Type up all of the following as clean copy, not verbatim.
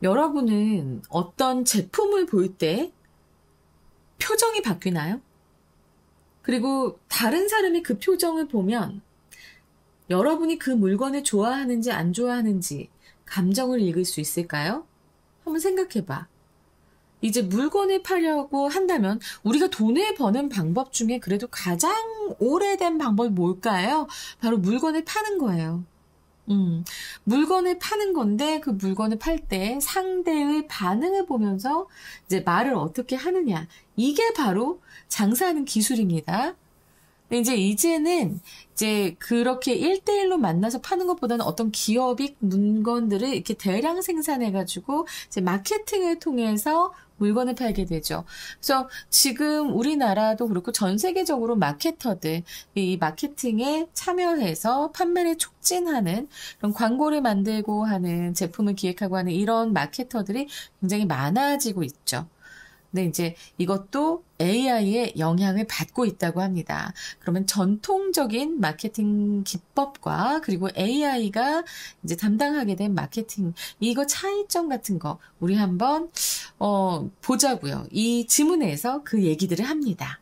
여러분은 어떤 제품을 볼 때 표정이 바뀌나요? 그리고 다른 사람이 그 표정을 보면 여러분이 그 물건을 좋아하는지 안 좋아하는지 감정을 읽을 수 있을까요? 한번 생각해봐. 이제 물건을 팔려고 한다면 우리가 돈을 버는 방법 중에 그래도 가장 오래된 방법이 뭘까요? 바로 물건을 파는 거예요. 물건을 파는 건데 그 물건을 팔 때 상대의 반응을 보면서 이제 말을 어떻게 하느냐. 이게 바로 장사하는 기술입니다. 근데 이제는 그렇게 1대1로 만나서 파는 것보다는 어떤 기업이 물건들을 이렇게 대량 생산해가지고 이제 마케팅을 통해서 물건을 팔게 되죠. 그래서 지금 우리나라도 그렇고 전 세계적으로 마케터들, 이 마케팅에 참여해서 판매를 촉진하는 그런 광고를 만들고 하는 제품을 기획하고 하는 이런 마케터들이 굉장히 많아지고 있죠. 근데 이제 이것도 AI의 영향을 받고 있다고 합니다. 그러면 전통적인 마케팅 기법과 그리고 AI가 이제 담당하게 된 마케팅, 이거 차이점 같은 거 우리 한번 보자고요. 이 지문에서 그 얘기들을 합니다.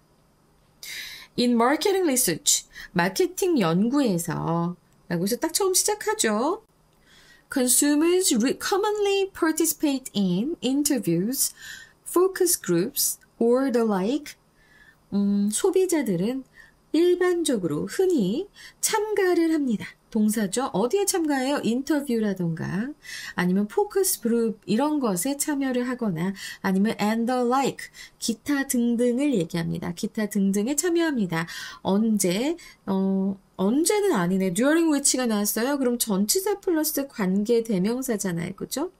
In marketing research, 마케팅 연구에서 라고 해서 딱 처음 시작하죠. Consumers commonly participate in interviews, focus groups, or the like. 소비자들은 일반적으로 흔히 참가를 합니다. 동사죠. 어디에 참가해요? 인터뷰라던가 아니면 포커스 그룹 이런 것에 참여를 하거나 아니면 and the like 기타 등등을 얘기합니다. 기타 등등에 참여합니다. 언제는 아니네. during which가 나왔어요. 그럼 전치사 플러스 관계 대명사잖아요. 그죠?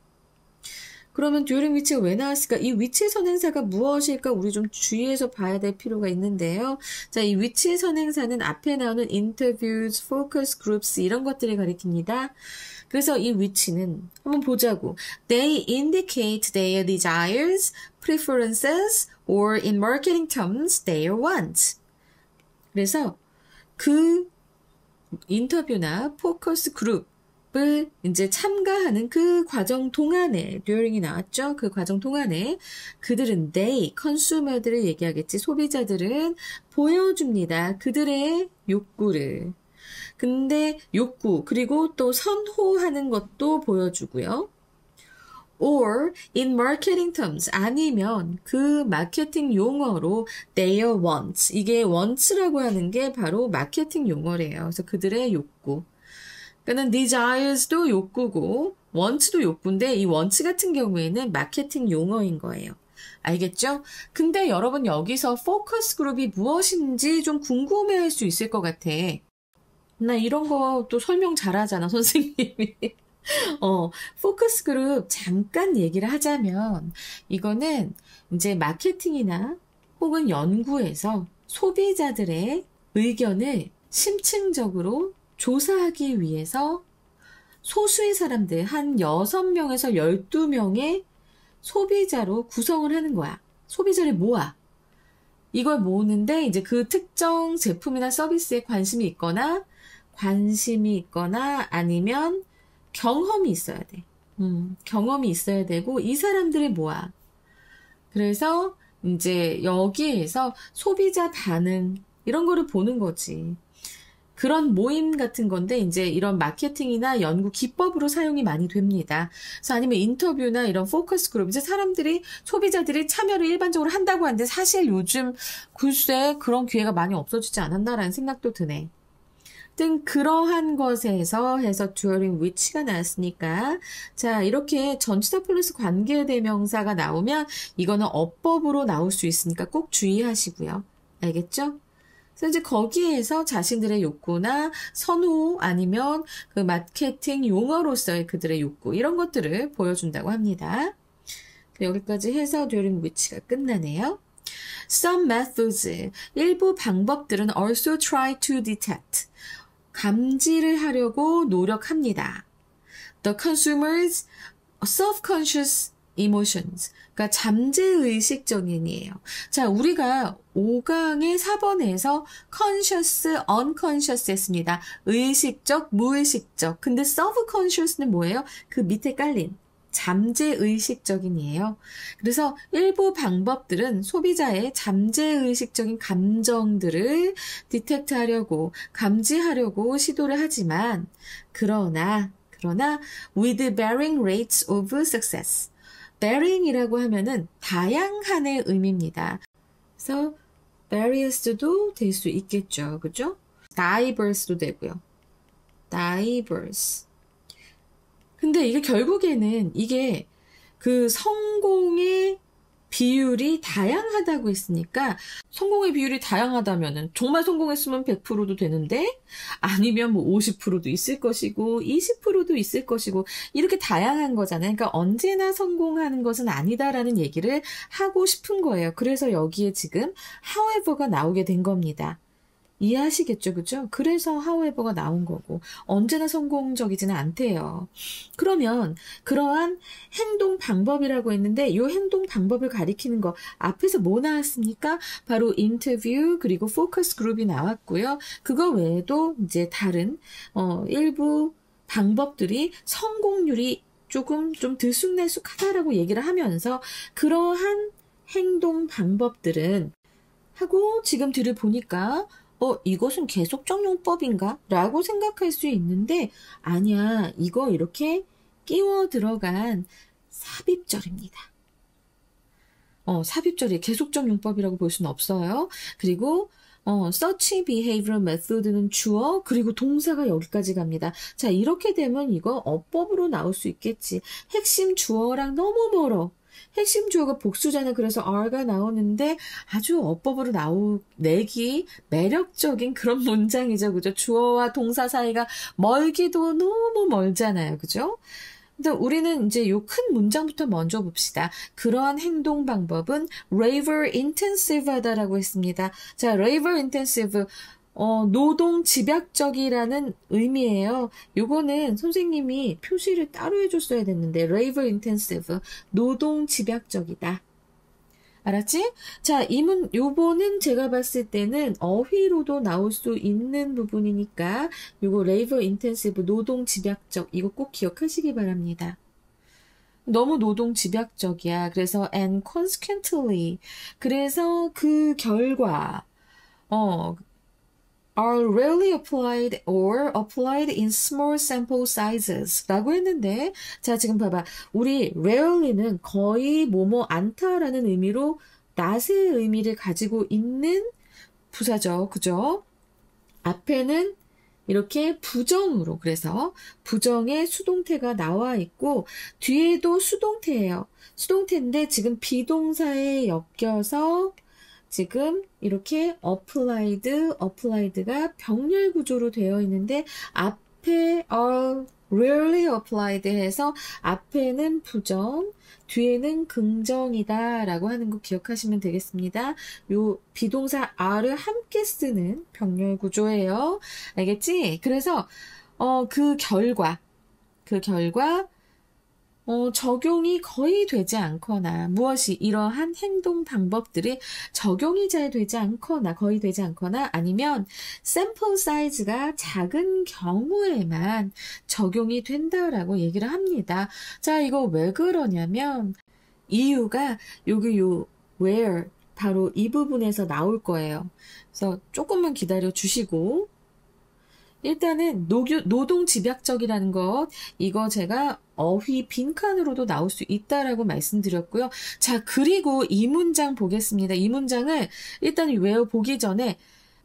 그러면 during which가 왜 나왔을까? 이 which의 선행사가 무엇일까? 우리 좀 주의해서 봐야 될 필요가 있는데요. 자, 이 which의 선행사는 앞에 나오는 interviews, focus groups 이런 것들을 가리킵니다. 그래서 이 which는 한번 보자고. They indicate their desires, preferences, or in marketing terms, their wants. 그래서 그 인터뷰나 포커스 그룹 을 이제 참가하는 그 과정 동안에 during이 나왔죠. 그 과정 동안에 그들은 they, consumer들을 얘기하겠지. 소비자들은 보여줍니다. 그들의 욕구를. 근데 욕구 그리고 또 선호하는 것도 보여주고요. or in marketing terms 아니면 그 마케팅 용어로 their wants 이게 wants라고 하는 게 바로 마케팅 용어래요. 그래서 그들의 욕구. 그러니까 desires도 욕구고 wants도 욕구인데 이 wants 같은 경우에는 마케팅 용어인 거예요. 알겠죠? 근데 여러분 여기서 포커스 그룹이 무엇인지 좀 궁금해할 수 있을 것 같아. 나 이런 거 또 설명 잘하잖아, 선생님이. 포커스 그룹 잠깐 얘기를 하자면 이거는 이제 마케팅이나 혹은 연구에서 소비자들의 의견을 심층적으로 조사하기 위해서 소수의 사람들 한 6명에서 12명의 소비자로 구성을 하는 거야. 소비자를 모아. 이걸 모으는데 이제 그 특정 제품이나 서비스에 관심이 있거나 아니면 경험이 있어야 돼. 경험이 있어야 되고 이 사람들을 모아. 그래서 이제 여기에서 소비자 반응 이런 거를 보는 거지. 그런 모임 같은 건데 이제 이런 마케팅이나 연구 기법으로 사용이 많이 됩니다. 그래서 아니면 인터뷰나 이런 포커스 그룹 이제 소비자들이 참여를 일반적으로 한다고 하는데 사실 요즘 글쎄 그런 기회가 많이 없어지지 않았나라는 생각도 드네. 하여튼 그러한 것에서 해서 during which가 나왔으니까 자 이렇게 전치사 플러스 관계대명사가 나오면 이거는 어법으로 나올 수 있으니까 꼭 주의하시고요. 알겠죠? 그래서 이제 거기에서 자신들의 욕구나 선호 아니면 그 마케팅 용어로서의 그들의 욕구 이런 것들을 보여준다고 합니다. 여기까지 해서 during which가 끝나네요. Some methods, 일부 방법들은 also try to detect, 감지를 하려고 노력합니다. The consumer's self-conscious emotions, 그러니까 잠재의식적인이에요. 자, 우리가 5강의 4번에서 conscious, unconscious 했습니다. 의식적, 무의식적. 근데 self-conscious는 뭐예요? 그 밑에 깔린 잠재의식적인이에요. 그래서 일부 방법들은 소비자의 잠재의식적인 감정들을 디텍트하려고, 감지하려고 시도를 하지만, 그러나 with varying rates of success. varying이라고 하면은 다양한의 의미입니다. 그래서 various도 될 수 있겠죠. 그죠? diverse도 되고요. diverse. 근데 이게 결국에는 이게 그 성공의 비율이 다양하다고 했으니까 성공의 비율이 다양하다면은 정말 성공했으면 100%도 되는데 아니면 뭐 50%도 있을 것이고 20%도 있을 것이고 이렇게 다양한 거잖아요. 그러니까 언제나 성공하는 것은 아니다라는 얘기를 하고 싶은 거예요. 그래서 여기에 지금 however가 나오게 된 겁니다. 이해하시겠죠? 그죠? 그래서 however가 나온 거고 언제나 성공적이지는 않대요. 그러면 그러한 행동 방법이라고 했는데 이 행동 방법을 가리키는 거 앞에서 뭐 나왔습니까? 바로 인터뷰 그리고 포커스 그룹이 나왔고요. 그거 외에도 이제 다른 일부 방법들이 성공률이 조금 좀 들쑥날쑥하다라고 얘기를 하면서 그러한 행동 방법들은 하고 지금 들어보니까 이것은 계속적용법인가? 라고 생각할 수 있는데 아니야, 이거 이렇게 끼워 들어간 삽입절입니다. 삽입절이 계속적용법이라고 볼 수는 없어요. 그리고 search behavioral method는 주어 그리고 동사가 여기까지 갑니다. 자, 이렇게 되면 이거 어법으로 나올 수 있겠지. 핵심 주어랑 너무 멀어. 핵심 주어가 복수잖아요. 그래서 R가 나오는데 아주 어법으로 내기 매력적인 그런 문장이죠. 그죠? 주어와 동사 사이가 멀기도 너무 멀잖아요. 그죠? 근데 우리는 이제 요 큰 문장부터 먼저 봅시다. 그러한 행동 방법은 labor intensive 하다라고 했습니다. 자, labor intensive. 노동 집약적이라는 의미예요. 요거는 선생님이 표시를 따로 해줬어야 됐는데 labor intensive, 노동 집약적이다. 알았지? 자, 요거는 제가 봤을 때는 어휘로도 나올 수 있는 부분이니까 요거 labor intensive, 노동 집약적, 이거 꼭 기억하시기 바랍니다. 너무 노동 집약적이야. 그래서 and consequently, 그래서 그 결과 are rarely applied or applied in small sample sizes 라고 했는데 자 지금 봐봐 우리 rarely는 거의 뭐뭐 않다라는 의미로 not의 의미를 가지고 있는 부사죠. 그죠? 앞에는 이렇게 부정으로 그래서 부정의 수동태가 나와 있고 뒤에도 수동태예요. 수동태인데 지금 비동사에 엮여서 지금 이렇게 applied가 병렬 구조로 되어 있는데 앞에 are rarely applied 해서 앞에는 부정, 뒤에는 긍정이다 라고 하는 거 기억하시면 되겠습니다. 요 비동사 are를 함께 쓰는 병렬 구조예요. 알겠지? 그래서 그 결과 적용이 거의 되지 않거나 무엇이 이러한 행동 방법들이 적용이 잘 되지 않거나 거의 되지 않거나 아니면 샘플 사이즈가 작은 경우에만 적용이 된다라고 얘기를 합니다. 자, 이거 왜 그러냐면 이유가 여기 요 where 바로 이 부분에서 나올 거예요. 그래서 조금만 기다려 주시고 일단은 노동 집약적이라는 것 이거 제가 어휘 빈칸으로도 나올 수 있다라고 말씀드렸고요. 자, 그리고 이 문장 보겠습니다. 이 문장을 일단 외워보기 전에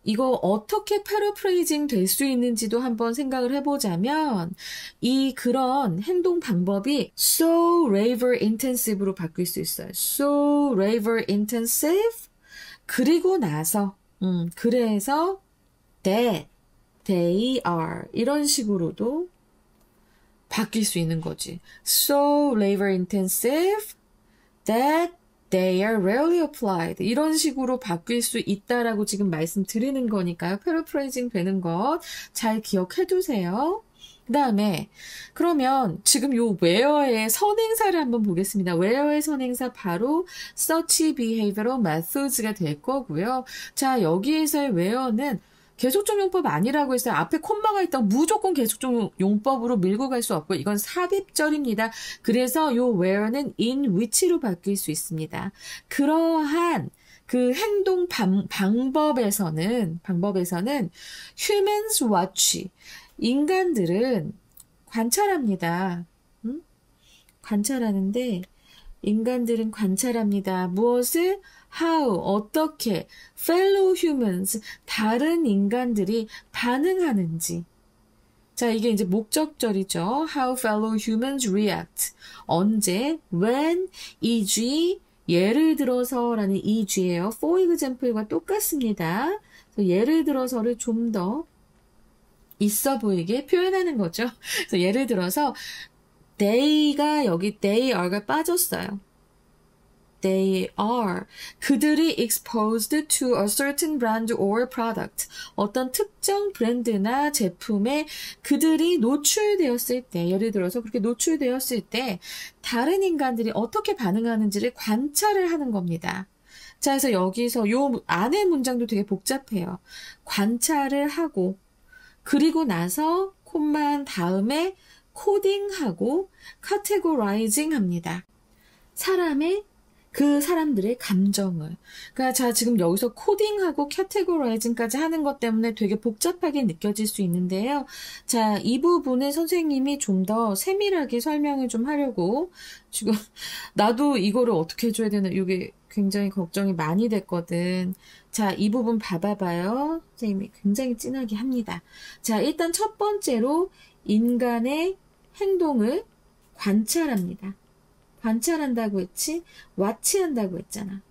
이거 어떻게 패러프레이징 될 수 있는지도 한번 생각을 해보자면 그런 행동 방법이 so labor intensive로 바뀔 수 있어요. so labor intensive 그리고 나서 그래서 that they are 이런 식으로도 바뀔 수 있는 거지. So labor intensive that they are rarely applied 이런 식으로 바뀔 수 있다라고 지금 말씀드리는 거니까요. 패러프레이징 되는 것 잘 기억해 두세요. 그 다음에 그러면 지금 요 where의 선행사를 한번 보겠습니다. where의 선행사 바로 search behavioral methods가 될 거고요. 자, 여기에서의 where는 계속적 용법 아니라고 했어요. 앞에 콤마가 있다고 무조건 계속적 용법으로 밀고 갈 수 없고 이건 삽입절입니다. 그래서 요 where는 in which로 바뀔 수 있습니다. 그러한 그 행동 방법에서는 humans watch, 인간들은 관찰합니다. 관찰하는데 인간들은 관찰합니다. 무엇을? How, 어떻게 fellow humans, 다른 인간들이 반응하는지. 자, 이게 이제 목적절이죠. How fellow humans react. 언제, when, e.g., 예를 들어서라는 e.g.예요. For example과 똑같습니다. 그래서 예를 들어서를 좀 더 있어 보이게 표현하는 거죠. 그래서 예를 들어서 they가 여기 they are가 빠졌어요. They are. 그들이 exposed to a certain brand or product. 어떤 특정 브랜드나 제품에 그들이 노출되었을 때, 예를 들어서 그렇게 노출되었을 때 다른 인간들이 어떻게 반응하는지를 관찰을 하는 겁니다. 자, 그래서 여기서 요 안의 문장도 되게 복잡해요. 관찰을 하고 그리고 나서 콤마 다음에 코딩하고 categorizing 합니다. 그 사람들의 감정을. 그러니까 자, 지금 여기서 코딩하고 categorizing까지 하는 것 때문에 되게 복잡하게 느껴질 수 있는데요. 자, 이 부분을 선생님이 좀 더 세밀하게 설명을 좀 하려고 지금 나도 이거를 어떻게 해줘야 되나 이게 굉장히 걱정이 많이 됐거든. 자, 이 부분 봐봐요. 선생님이 굉장히 진하게 합니다. 자, 일단 첫 번째로 인간의 행동을 관찰합니다. 관찰한다고 했지? 와치한다고 했잖아.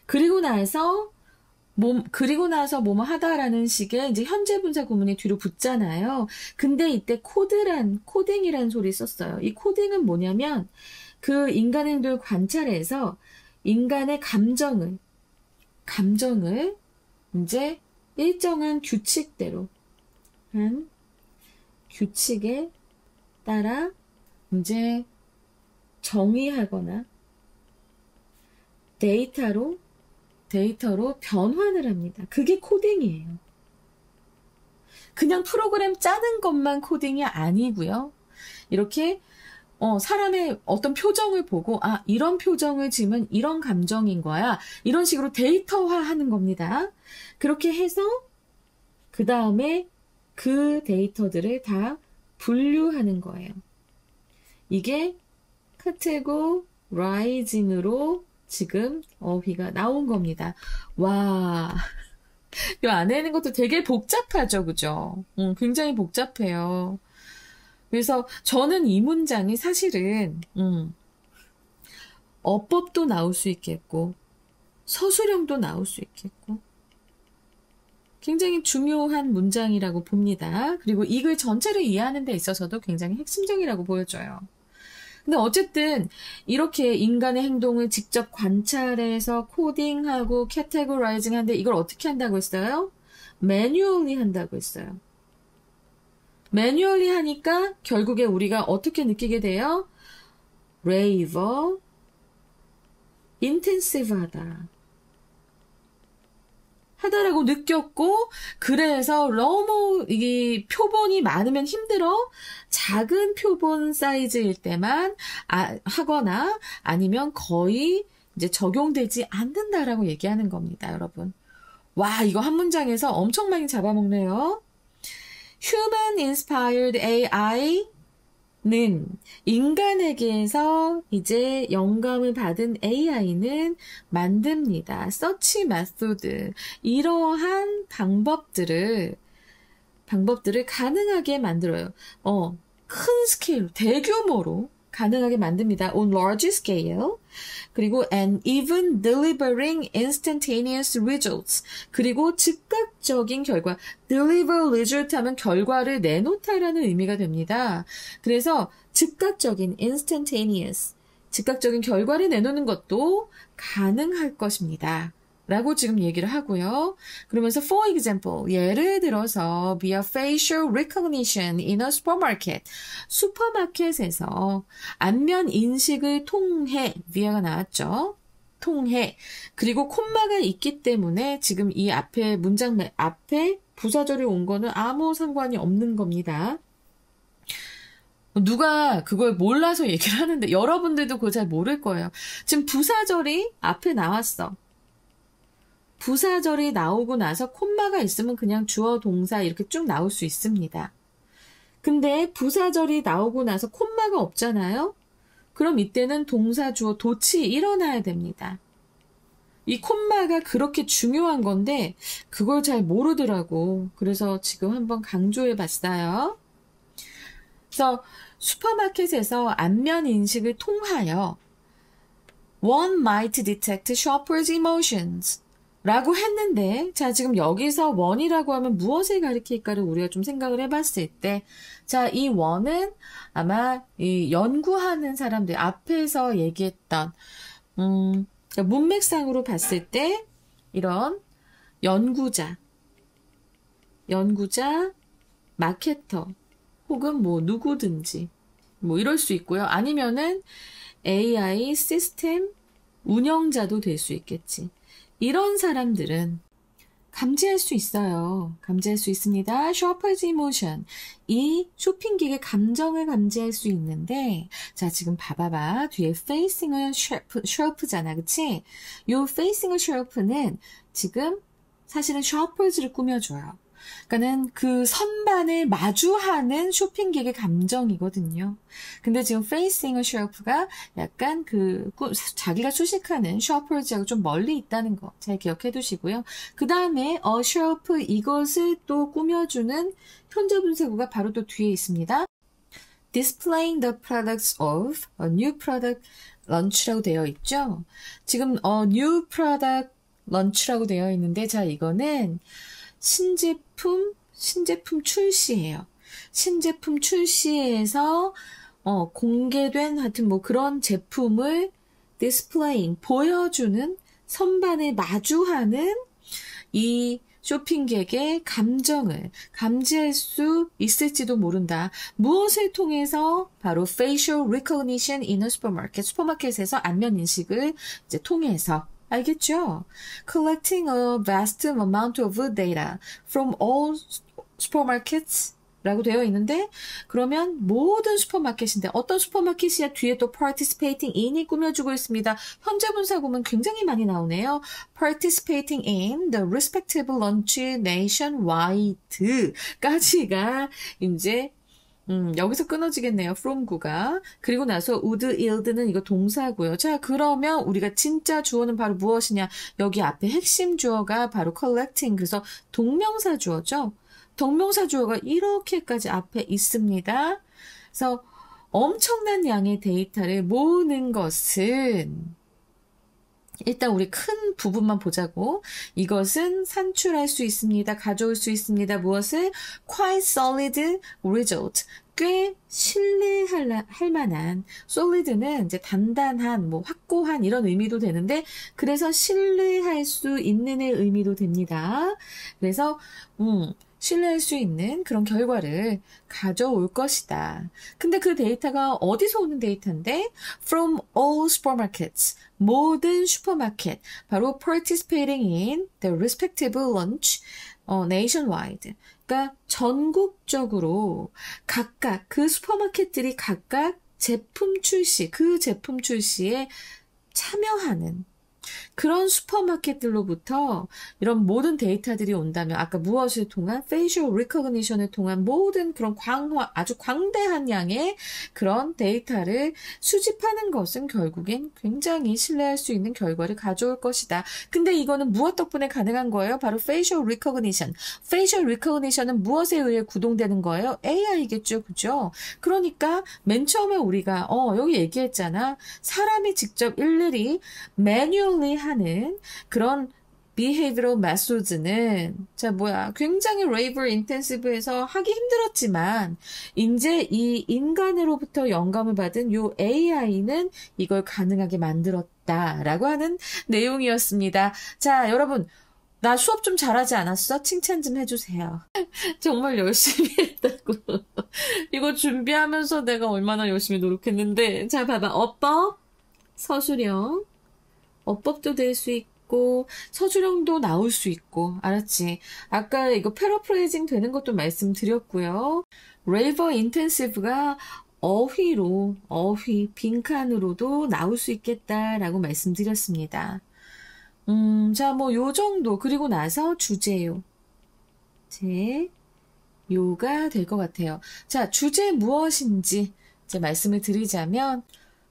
그리고 나서 뭐뭐 하다라는 식의 이제 현재 분사 구문이 뒤로 붙잖아요. 근데 이때 코딩이란 소리 썼어요. 이 코딩은 뭐냐면 그 인간 행동을 관찰해서 인간의 감정을 이제 일정한 규칙대로 한 규칙에 따라 이제 정의하거나 데이터로 변환을 합니다. 그게 코딩이에요. 그냥 프로그램 짜는 것만 코딩이 아니고요. 이렇게 사람의 어떤 표정을 보고 이런 표정을 지으면 이런 감정인 거야. 이런 식으로 데이터화하는 겁니다. 그렇게 해서 그 다음에 그 데이터들을 다 분류하는 거예요. 이게 categorizing으로 지금 어휘가 나온 겁니다. 와, 이 안에 있는 것도 되게 복잡하죠, 그죠? 굉장히 복잡해요. 그래서 저는 이 문장이 사실은 어법도 나올 수 있겠고 서술형도 나올 수 있겠고 굉장히 중요한 문장이라고 봅니다. 그리고 이 글 전체를 이해하는 데 있어서도 굉장히 핵심적이라고 보여져요. 근데 어쨌든 이렇게 인간의 행동을 직접 관찰해서 코딩하고 categorizing 하는데 이걸 어떻게 한다고 했어요? manually 한다고 했어요. manually 하니까 결국에 우리가 어떻게 느끼게 돼요? labor, intensive하다. 하다라고 느꼈고 그래서 너무 이게 표본이 많으면 힘들어 작은 표본 사이즈일 때만 하거나 아니면 거의 이제 적용되지 않는다라고 얘기하는 겁니다, 여러분. 와, 이거 한 문장에서 엄청 많이 잡아먹네요. Human Inspired AI는 인간에게서 이제 영감을 받은 AI는 만듭니다. 서치 메소드, 이러한 방법들을 가능하게 만들어요. 큰 스케일, 대규모로 가능하게 만듭니다. On large scale. 그리고 and even delivering instantaneous results. 그리고 즉각적인 결과. deliver result 하면 결과를 내놓다라는 의미가 됩니다. 그래서 즉각적인 instantaneous. 즉각적인 결과를 내놓는 것도 가능할 것입니다. 라고 지금 얘기를 하고요. 그러면서 for example, 예를 들어서 via facial recognition in a supermarket. 슈퍼마켓에서 안면 인식을 통해 via가 나왔죠. 통해. 그리고 콤마가 있기 때문에 지금 이 앞에 문장 앞에 부사절이 온 거는 아무 상관이 없는 겁니다. 누가 그걸 몰라서 얘기를 하는데 여러분들도 그거 잘 모를 거예요. 지금 부사절이 앞에 나왔어. 부사절이 나오고 나서 콤마가 있으면 그냥 주어 동사 이렇게 쭉 나올 수 있습니다. 근데 부사절이 나오고 나서 콤마가 없잖아요. 그럼 이때는 동사 주어 도치 일어나야 됩니다. 이 콤마가 그렇게 중요한 건데 그걸 잘 모르더라고. 그래서 지금 한번 강조해 봤어요. 그래서 슈퍼마켓에서 안면 인식을 통하여 One might detect shopper's emotions 라고 했는데, 자, 지금 여기서 원이라고 하면 무엇을 가리킬까를 우리가 좀 생각을 해봤을 때, 자, 이 원은 아마 이 연구하는 사람들, 앞에서 얘기했던, 문맥상으로 봤을 때, 이런 연구자, 마케터, 혹은 뭐 누구든지, 뭐 이럴 수 있고요. 아니면은 AI 시스템 운영자도 될 수 있겠지. 이런 사람들은 감지할 수 있어요. 감지할 수 있습니다. Shopper's emotion. 이 쇼핑객의 감정을 감지할 수 있는데, 자, 지금 봐봐봐. 뒤에 facing a sharp잖아. 그치? 요 facing a sharp는 지금 사실은 shoppers를 꾸며줘요. 그러니까는 그 선반을 마주하는 쇼핑객의 감정이거든요. 근데 지금 facing a sharp가 약간 자기가 수식하는 shoppers하고 좀 멀리 있다는 거 잘 기억해 두시고요. 그 다음에 a sharp 이것을 또 꾸며주는 현재분사구가 바로 또 뒤에 있습니다. Displaying the products of a new product launch라고 되어 있죠. 지금 a new product launch라고 되어 있는데, 자, 이거는 신제품 출시예요. 신제품 출시에서 공개된 하여튼 뭐 그런 제품을 디스플레잉 보여주는 선반에 마주하는 이 쇼핑객의 감정을 감지할 수 있을지도 모른다. 무엇을 통해서? 바로 facial recognition in a supermarket. 슈퍼마켓에서 안면 인식을 이제 통해서. 알겠죠? Collecting a vast amount of data from all supermarkets 라고 되어 있는데, 그러면 모든 슈퍼마켓인데 어떤 슈퍼마켓이야? 뒤에 또 participating in이 꾸며주고 있습니다. 현재분사구문 굉장히 많이 나오네요. participating in the respective launch nationwide까지가 이제 여기서 끊어지겠네요. from구가. 그리고 나서 would yield는 이거 동사고요. 자, 그러면 우리가 진짜 주어는 바로 무엇이냐? 여기 앞에 핵심 주어가 바로 collecting. 그래서 동명사 주어죠. 동명사 주어가 이렇게까지 앞에 있습니다. 그래서 엄청난 양의 데이터를 모으는 것은 일단 우리 큰 부분만 보자고. 이것은 산출할 수 있습니다. 가져올 수 있습니다. 무엇을? Quite solid result. 꽤 신뢰할 만한. solid는 이제 단단한, 뭐 확고한 이런 의미도 되는데, 그래서 신뢰할 수 있는의 의미도 됩니다. 그래서 신뢰할 수 있는 그런 결과를 가져올 것이다. 근데 그 데이터가 어디서 오는 데이터인데? From all supermarkets. 모든 슈퍼마켓. 바로 participating in the respective launch nationwide. 그러니까 전국적으로 각각 그 슈퍼마켓들이 각각 제품 출시, 그 제품 출시에 참여하는 그런 슈퍼마켓들로부터 이런 모든 데이터들이 온다면 아까 무엇을 통한 facial recognition을 통한 모든 그런 아주 광대한 양의 그런 데이터를 수집하는 것은 결국엔 굉장히 신뢰할 수 있는 결과를 가져올 것이다. 근데 이거는 무엇 덕분에 가능한 거예요? 바로 facial recognition. facial recognition은 무엇에 의해 구동되는 거예요? AI겠죠. 그죠? 그러니까 맨 처음에 우리가 여기 얘기했잖아. 사람이 직접 일일이 매뉴얼리 하는 그런 behavioral methods는 굉장히 labor intensive해서 하기 힘들었지만 이제 이 인간으로부터 영감을 받은 요 AI는 이걸 가능하게 만들었다라고 하는 내용이었습니다. 자, 여러분 나 수업 좀 잘하지 않았어? 칭찬 좀 해주세요. 정말 열심히 했다고. 이거 준비하면서 내가 얼마나 열심히 노력했는데. 자, 봐봐. 어법, 서술형, 어법도 될 수 있고 서술형도 나올 수 있고. 알았지? 아까 이거 패러프레이징 되는 것도 말씀드렸고요. 레이버 인텐시브가 어휘로, 빈칸으로도 나올 수 있겠다라고 말씀드렸습니다. 자, 뭐 요 정도. 그리고 나서 주제요. 요가 될 것 같아요. 자, 주제 무엇인지 이제 말씀을 드리자면,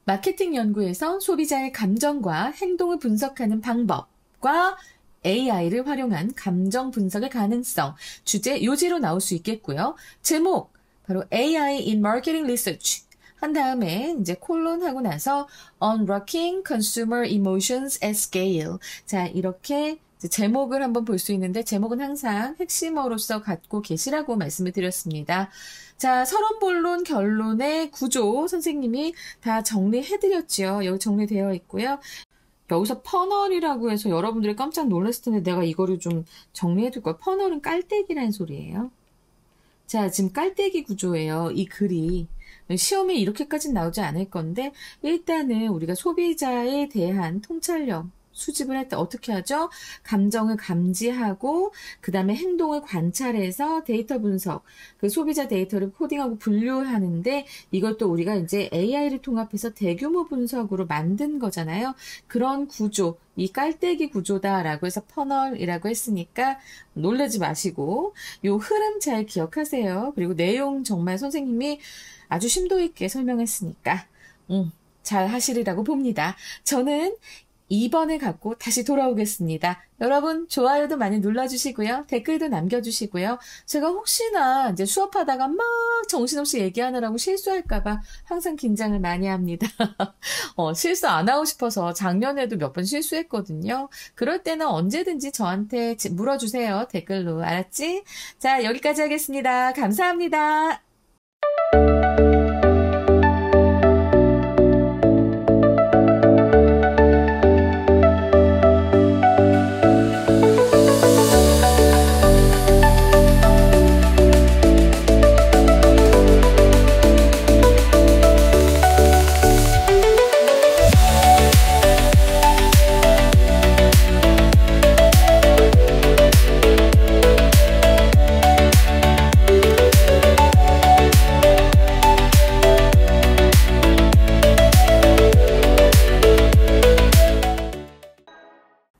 마케팅 연구에서 소비자의 감정과 행동을 분석하는 방법과 AI를 활용한 감정 분석의 가능성, 주제, 요지로 나올 수 있겠고요. 제목, 바로 AI in Marketing Research 한 다음에 이제 콜론 하고 나서 Unlocking Consumer Emotions at Scale. 자, 이렇게 제목을 한번 볼 수 있는데 제목은 항상 핵심어로서 갖고 계시라고 말씀을 드렸습니다. 자, 서론, 본론, 결론의 구조 선생님이 다 정리해드렸죠. 여기 정리되어 있고요. 여기서 퍼널이라고 해서 여러분들이 깜짝 놀랐을 텐데 내가 이거를 좀 정리해둘 거예요. 퍼널은 깔때기라는 소리예요. 자, 지금 깔때기 구조예요. 이 글이. 시험에 이렇게까지는 나오지 않을 건데 일단은 우리가 소비자에 대한 통찰력 수집을 할 때 어떻게 하죠? 감정을 감지하고 그 다음에 행동을 관찰해서 데이터 분석, 그 소비자 데이터를 코딩하고 분류하는데 이것도 우리가 이제 AI를 통합해서 대규모 분석으로 만든 거잖아요. 그런 구조, 이 깔때기 구조다라고 해서 퍼널이라고 했으니까 놀라지 마시고 요 흐름 잘 기억하세요. 그리고 내용 정말 선생님이 아주 심도 있게 설명했으니까 잘 하시리라고 봅니다. 저는 2번을 갖고 다시 돌아오겠습니다. 여러분 좋아요도 많이 눌러주시고요. 댓글도 남겨주시고요. 제가 혹시나 이제 수업하다가 막 정신없이 얘기하느라고 실수할까봐 항상 긴장을 많이 합니다. 실수 안 하고 싶어서 작년에도 몇 번 실수했거든요. 그럴 때는 언제든지 저한테 물어주세요. 댓글로. 알았지? 자, 여기까지 하겠습니다. 감사합니다.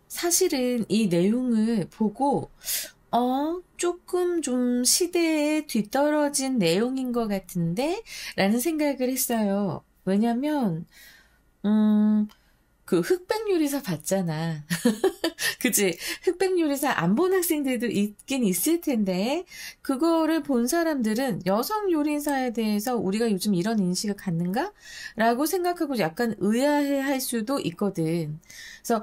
사실은 이 내용을 보고 조금 좀 시대에 뒤떨어진 내용인 것 같은데 라는 생각을 했어요. 왜냐면 그 흑백요리사 봤잖아. 그치? 흑백요리사 안 본 학생들도 있긴 있을 텐데 그거를 본 사람들은 여성 요리사에 대해서 우리가 요즘 이런 인식을 갖는가? 라고 생각하고 약간 의아해할 수도 있거든. 그래서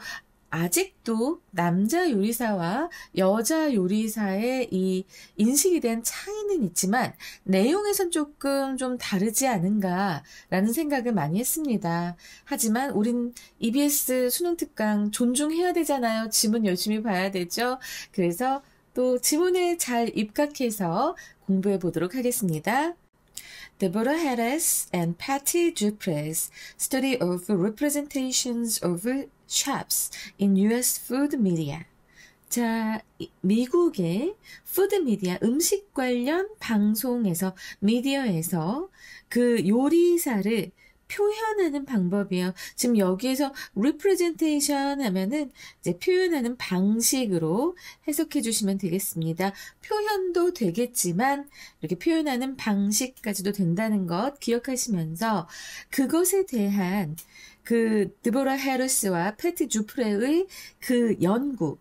아직도 남자 요리사와 여자 요리사의 이 인식에 대한 차이는 있지만 내용에선 조금 좀 다르지 않은가라는 생각을 많이 했습니다. 하지만 우린 EBS 수능 특강 존중해야 되잖아요. 지문 열심히 봐야 되죠. 그래서 또 지문을 잘 입각해서 공부해 보도록 하겠습니다. Deborah Harris and Patty Duprez study of representations of chefs in U.S. food media. 자, 미국의 푸드 미디어, 음식 관련 방송에서, 미디어에서 그 요리사를 표현하는 방법이에요. 지금 여기에서 representation 하면은 이제 표현하는 방식으로 해석해 주시면 되겠습니다. 표현도 되겠지만 이렇게 표현하는 방식까지도 된다는 것 기억하시면서 그것에 대한 그 드보라 해리스와 패티 주프레의 그 연구,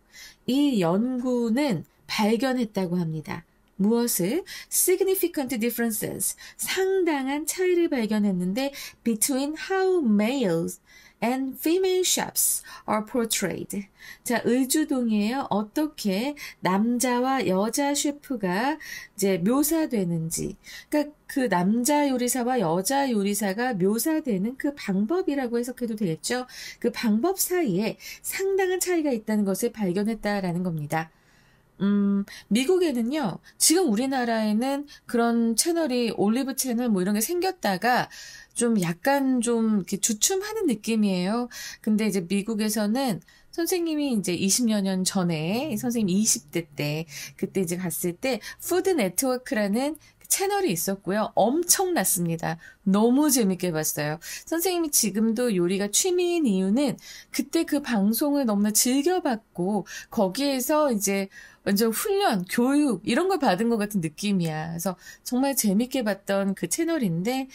이 연구는 발견했다고 합니다. 무엇을? Significant differences, 상당한 차이를 발견했는데 between how males and female chefs are portrayed. 자, 의주동이에요. 어떻게 남자와 여자 셰프가 이제 묘사되는지. 그러니까 그 남자 요리사와 여자 요리사가 묘사되는 그 방법이라고 해석해도 되겠죠. 그 방법 사이에 상당한 차이가 있다는 것을 발견했다라는 겁니다. 미국에는요, 지금 우리나라에는 그런 채널이 올리브 채널 뭐 이런 게 생겼다가 좀 약간 좀 이렇게 주춤하는 느낌이에요. 근데 이제 미국에서는 선생님이 이제 20여 년 전에 선생님 20대 때 그때 이제 갔을 때 푸드 네트워크라는 채널이 있었고요. 엄청났습니다. 너무 재밌게 봤어요. 선생님이 지금도 요리가 취미인 이유는 그때 그 방송을 너무나 즐겨봤고 거기에서 이제 완전 훈련, 교육 이런 걸 받은 것 같은 느낌이야. 그래서 정말 재밌게 봤던 그 채널인데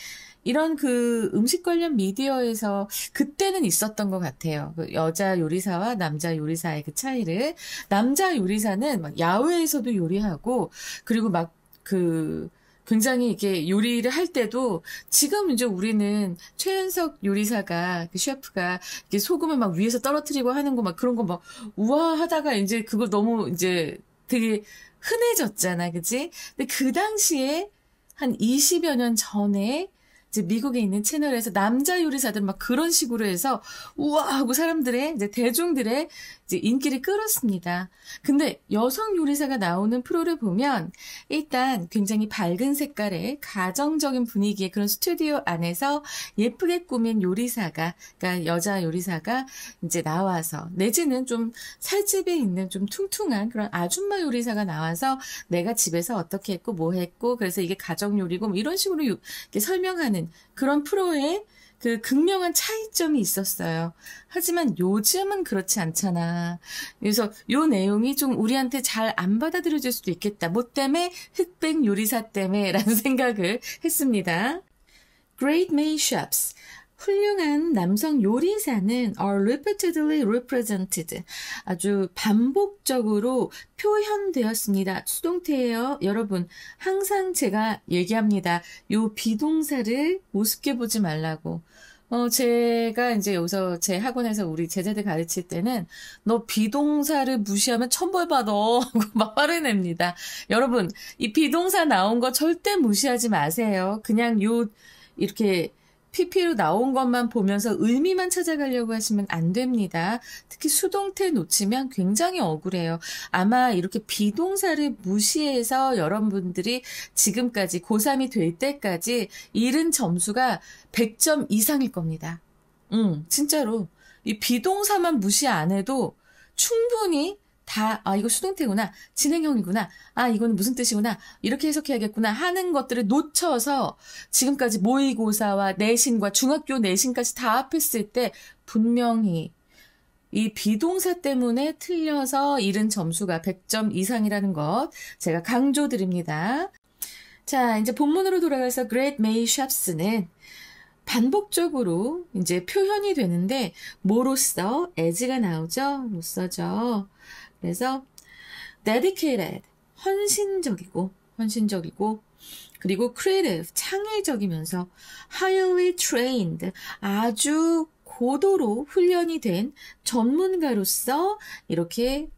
이런 그 음식 관련 미디어에서 그때는 있었던 것 같아요. 그 여자 요리사와 남자 요리사의 그 차이를. 남자 요리사는 막 야외에서도 요리하고 그리고 막 그 굉장히 이렇게 요리를 할 때도 지금 이제 우리는 최은석 요리사가 그 셰프가 이렇게 소금을 막 위에서 떨어뜨리고 하는 거 막 그런 거 막 우와 하다가 이제 그걸 너무 이제 되게 흔해졌잖아, 그치? 근데 그 당시에 한 20여 년 전에 이제 미국에 있는 채널에서 남자 요리사들 막 그런 식으로 해서 우와 하고 사람들의 이제 대중들의 이제 인기를 끌었습니다. 근데 여성 요리사가 나오는 프로를 보면 일단 굉장히 밝은 색깔의 가정적인 분위기의 그런 스튜디오 안에서 예쁘게 꾸민 요리사가, 그러니까 여자 요리사가 이제 나와서 내지는 좀 살집이 있는 좀 퉁퉁한 그런 아줌마 요리사가 나와서 내가 집에서 어떻게 했고 뭐 했고 그래서 이게 가정 요리고 뭐 이런 식으로 이렇게 설명하는 그런 프로의 그 극명한 차이점이 있었어요. 하지만 요즘은 그렇지 않잖아. 그래서 요 내용이 좀 우리한테 잘 안 받아들여질 수도 있겠다. 뭐 때문에? 흑백 요리사 때문에 라는 생각을 했습니다. Great made chefs. 훌륭한 남성 요리사는 are repeatedly represented. 아주 반복적으로 표현되었습니다. 수동태예요. 여러분, 항상 제가 얘기합니다. 요 비동사를 우습게 보지 말라고. 제가 이제 여기서 제 학원에서 우리 제자들 가르칠 때는 너 비동사를 무시하면 천벌 받아 하고 막 화를 냅니다. 여러분, 이 비동사 나온 거 절대 무시하지 마세요. 그냥 이렇게 PP로 나온 것만 보면서 의미만 찾아가려고 하시면 안 됩니다. 특히 수동태 놓치면 굉장히 억울해요. 아마 이렇게 비동사를 무시해서 여러분들이 지금까지 고3이 될 때까지 잃은 점수가 100점 이상일 겁니다. 진짜로. 이 비동사만 무시 안 해도 충분히 이거 수동태구나. 진행형이구나. 이거는 무슨 뜻이구나. 이렇게 해석해야겠구나 하는 것들을 놓쳐서 지금까지 모의고사와 내신과 중학교 내신까지 다 합했을 때 분명히 이 비동사 때문에 틀려서 잃은 점수가 100점 이상이라는 것 제가 강조드립니다. 자, 이제 본문으로 돌아가서 Great May Chefs는 반복적으로 이제 표현이 되는데 뭐로써? as가 나오죠? 로써죠. 그래서 dedicated, 헌신적이고 그리고 creative, 창의적이면서 highly trained, 아주 고도로 훈련이 된 전문가로서 이렇게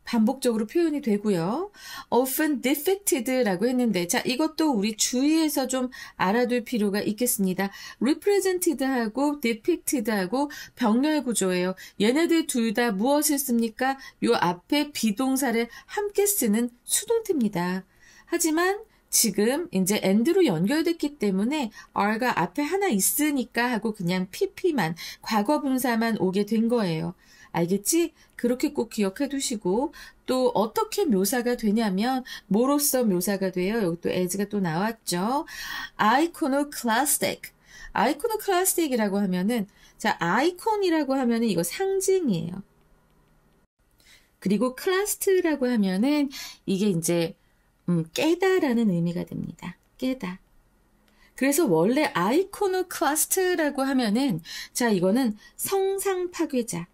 반복적으로 표현이 되고요. often defected라고 했는데 자 이것도 우리 주의해서 좀 알아둘 필요가 있겠습니다. represented하고 depicted하고 병렬 구조예요. 얘네들 둘 다 무엇을 씁니까? 요 앞에 비동사를 함께 쓰는 수동태입니다. 하지만 지금 이제 and로 연결됐기 때문에 are가 앞에 하나 있으니까 하고 그냥 pp만 과거 분사만 오게 된 거예요. 알겠지? 그렇게 꼭 기억해 두시고 또 어떻게 묘사가 되냐면 뭐로써 묘사가 돼요? 여기 또 as가 또 나왔죠. iconoclastic. iconoclastic이라고 하면은 자 아이콘이라고 하면은 이거 상징이에요. 그리고 클라스트라고 하면은 이게 이제 깨다라는 의미가 됩니다. 깨다. 그래서 원래 아이코노클라스트라고 하면은 자 이거는 성상 파괴자.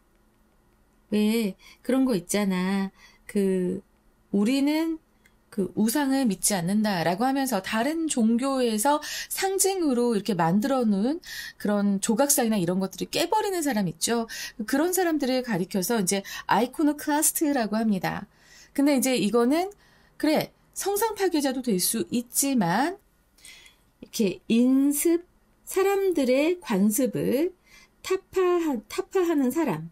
왜 그런 거 있잖아. 우리는 그 우상을 믿지 않는다라고 하면서 다른 종교에서 상징으로 이렇게 만들어 놓은 그런 조각상이나 이런 것들을 깨버리는 사람 있죠. 그런 사람들을 가리켜서 이제 아이코노클라스트라고 합니다. 근데 이제 이거는 그래 성상 파괴자도 될 수 있지만 이렇게 사람들의 관습을 타파하는 사람,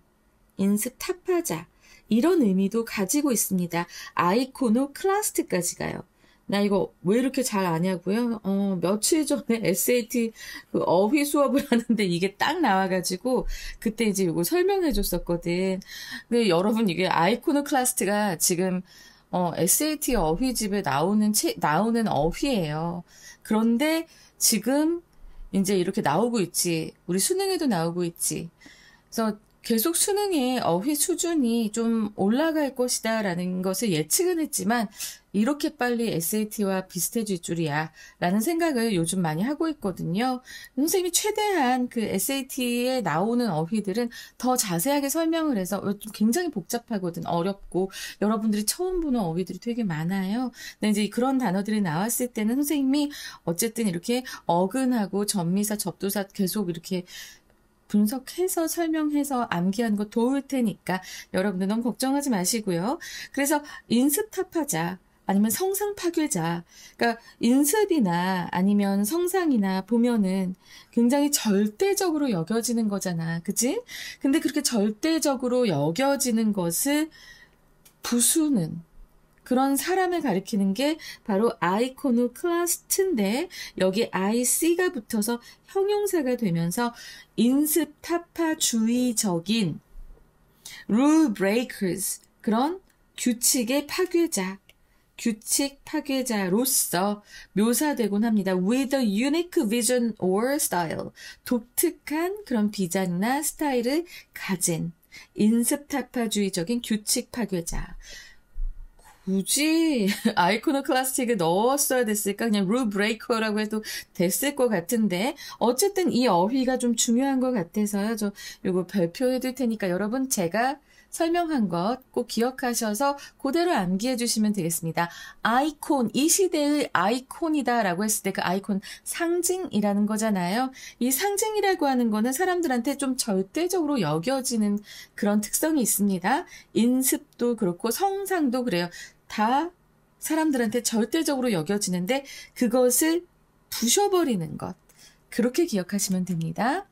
인습 타파자 이런 의미도 가지고 있습니다. 아이코노클라스트까지 가요. 나 이거 왜 이렇게 잘 아냐고요? 며칠 전에 SAT 그 어휘 수업을 하는데 이게 딱 나와가지고 그때 이제 이거 설명해 줬었거든. 근데 여러분 이게 아이코노클라스트가 지금 SAT 어휘집에 나오는 어휘예요. 그런데 지금 이제 이렇게 나오고 있지. 우리 수능에도 나오고 있지. 그래서 계속 수능의 어휘 수준이 좀 올라갈 것이다라는 것을 예측은 했지만 이렇게 빨리 SAT와 비슷해질 줄이야 라는 생각을 요즘 많이 하고 있거든요. 선생님이 최대한 그 SAT에 나오는 어휘들은 더 자세하게 설명을 해서 좀 굉장히 복잡하거든. 어렵고 여러분들이 처음 보는 어휘들이 되게 많아요. 근데 이제 그런 단어들이 나왔을 때는 선생님이 어쨌든 이렇게 어근하고 전미사, 접두사 계속 이렇게 분석해서 설명해서 암기하는 거 도울 테니까 여러분들 너무 걱정하지 마시고요. 그래서 인습탑하자 아니면 성상 파괴자. 그러니까 인습이나 아니면 성상이나 보면은 굉장히 절대적으로 여겨지는 거잖아. 그치? 근데 그렇게 절대적으로 여겨지는 것을 부수는 그런 사람을 가리키는 게 바로 아이코노클라스트인데 여기 IC가 붙어서 형용사가 되면서 인습타파주의적인 rule breakers 그런 규칙의 파괴자 규칙 파괴자로서 묘사되곤 합니다. With a unique vision or style 독특한 그런 비전이나 스타일을 가진 인습타파주의적인 규칙 파괴자 굳이 아이코노클라스틱을 넣었어야 됐을까? 그냥 룰 브레이커라고 해도 됐을 것 같은데 어쨌든 이 어휘가 좀 중요한 것 같아서요. 저 요거 별표해 둘 테니까 여러분 제가 설명한 것 꼭 기억하셔서 그대로 암기해 주시면 되겠습니다. 아이콘, 이 시대의 아이콘이다 라고 했을 때 그 아이콘 상징이라는 거잖아요. 이 상징이라고 하는 거는 사람들한테 좀 절대적으로 여겨지는 그런 특성이 있습니다. 인습도 그렇고 성상도 그래요. 다 사람들한테 절대적으로 여겨지는데 그것을 부셔버리는 것. 그렇게 기억하시면 됩니다.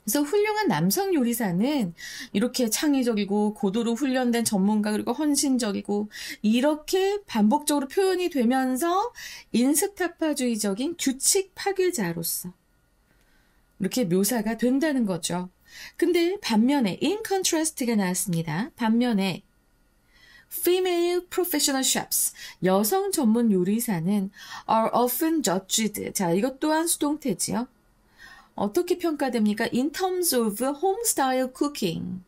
그래서 훌륭한 남성 요리사는 이렇게 창의적이고 고도로 훈련된 전문가 그리고 헌신적이고 이렇게 반복적으로 표현이 되면서 인습타파주의적인 규칙 파괴자로서 이렇게 묘사가 된다는 거죠. 근데 반면에 in contrast가 나왔습니다. 반면에 female professional chefs, 여성 전문 요리사는 are often judged. 자, 이것 또한 수동태지요. 어떻게 평가됩니까? In terms of home style cooking.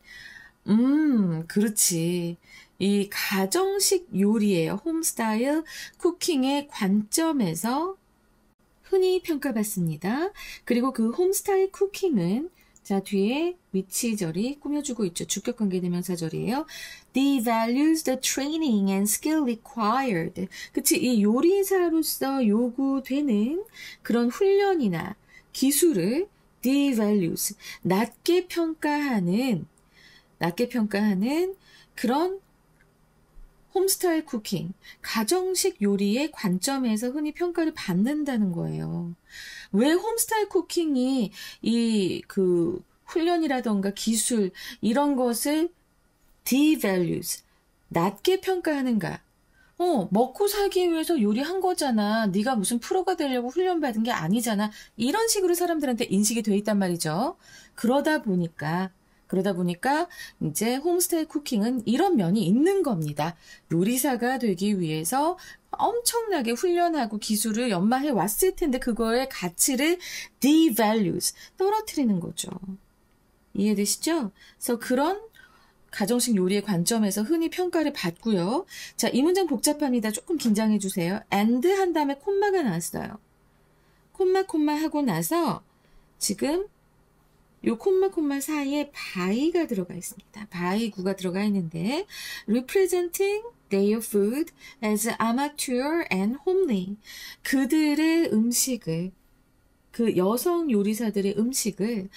그렇지. 이 가정식 요리예요. home style cooking의 관점에서 흔히 평가받습니다. 그리고 그 home style cooking은 자, 뒤에 위치절이 꾸며주고 있죠. 주격관계대명사절이에요. devalues the training and skill required. 그치, 이 요리사로서 요구되는 그런 훈련이나 기술을 devalues, 낮게 평가하는 그런 홈스타일 쿠킹, 가정식 요리의 관점에서 흔히 평가를 받는다는 거예요. 왜 홈스타일 쿠킹이 그 훈련이라던가 기술 이런 것을 devalues, 낮게 평가하는가? 먹고 살기 위해서 요리한 거잖아. 네가 무슨 프로가 되려고 훈련받은 게 아니잖아. 이런 식으로 사람들한테 인식이 돼 있단 말이죠. 그러다 보니까 이제 홈스테이 쿠킹은 이런 면이 있는 겁니다. 요리사가 되기 위해서 엄청나게 훈련하고 기술을 연마해 왔을 텐데 그거의 가치를 devalues, 떨어뜨리는 거죠. 이해되시죠? 그래서 그런 가정식 요리의 관점에서 흔히 평가를 받고요. 자, 이 문장 복잡합니다. 조금 긴장해 주세요. and 한 다음에 콤마가 나왔어요. 콤마 하고 나서 지금 요 콤마 사이에 by가 들어가 있습니다. by 구가 들어가 있는데 representing their food as amateur and homely. 그들의 음식을 그 여성 요리사들의 음식을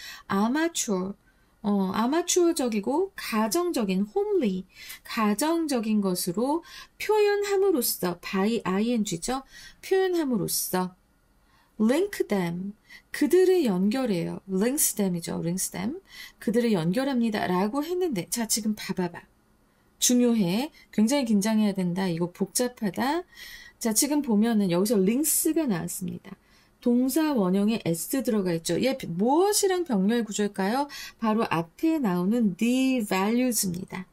아마추어적이고 가정적인 homely, 가정적인 것으로 표현함으로써 by ing죠. 표현함으로써 link them, 그들을 연결해요. links them이죠. links them, 그들을 연결합니다. 라고 했는데 자 지금 봐봐봐. 중요해. 굉장히 긴장해야 된다. 이거 복잡하다. 자, 지금 보면은 여기서 links가 나왔습니다. 동사 원형에 s 들어가 있죠. 얘 무엇이랑 병렬 구조일까요? 바로 앞에 나오는 the values입니다.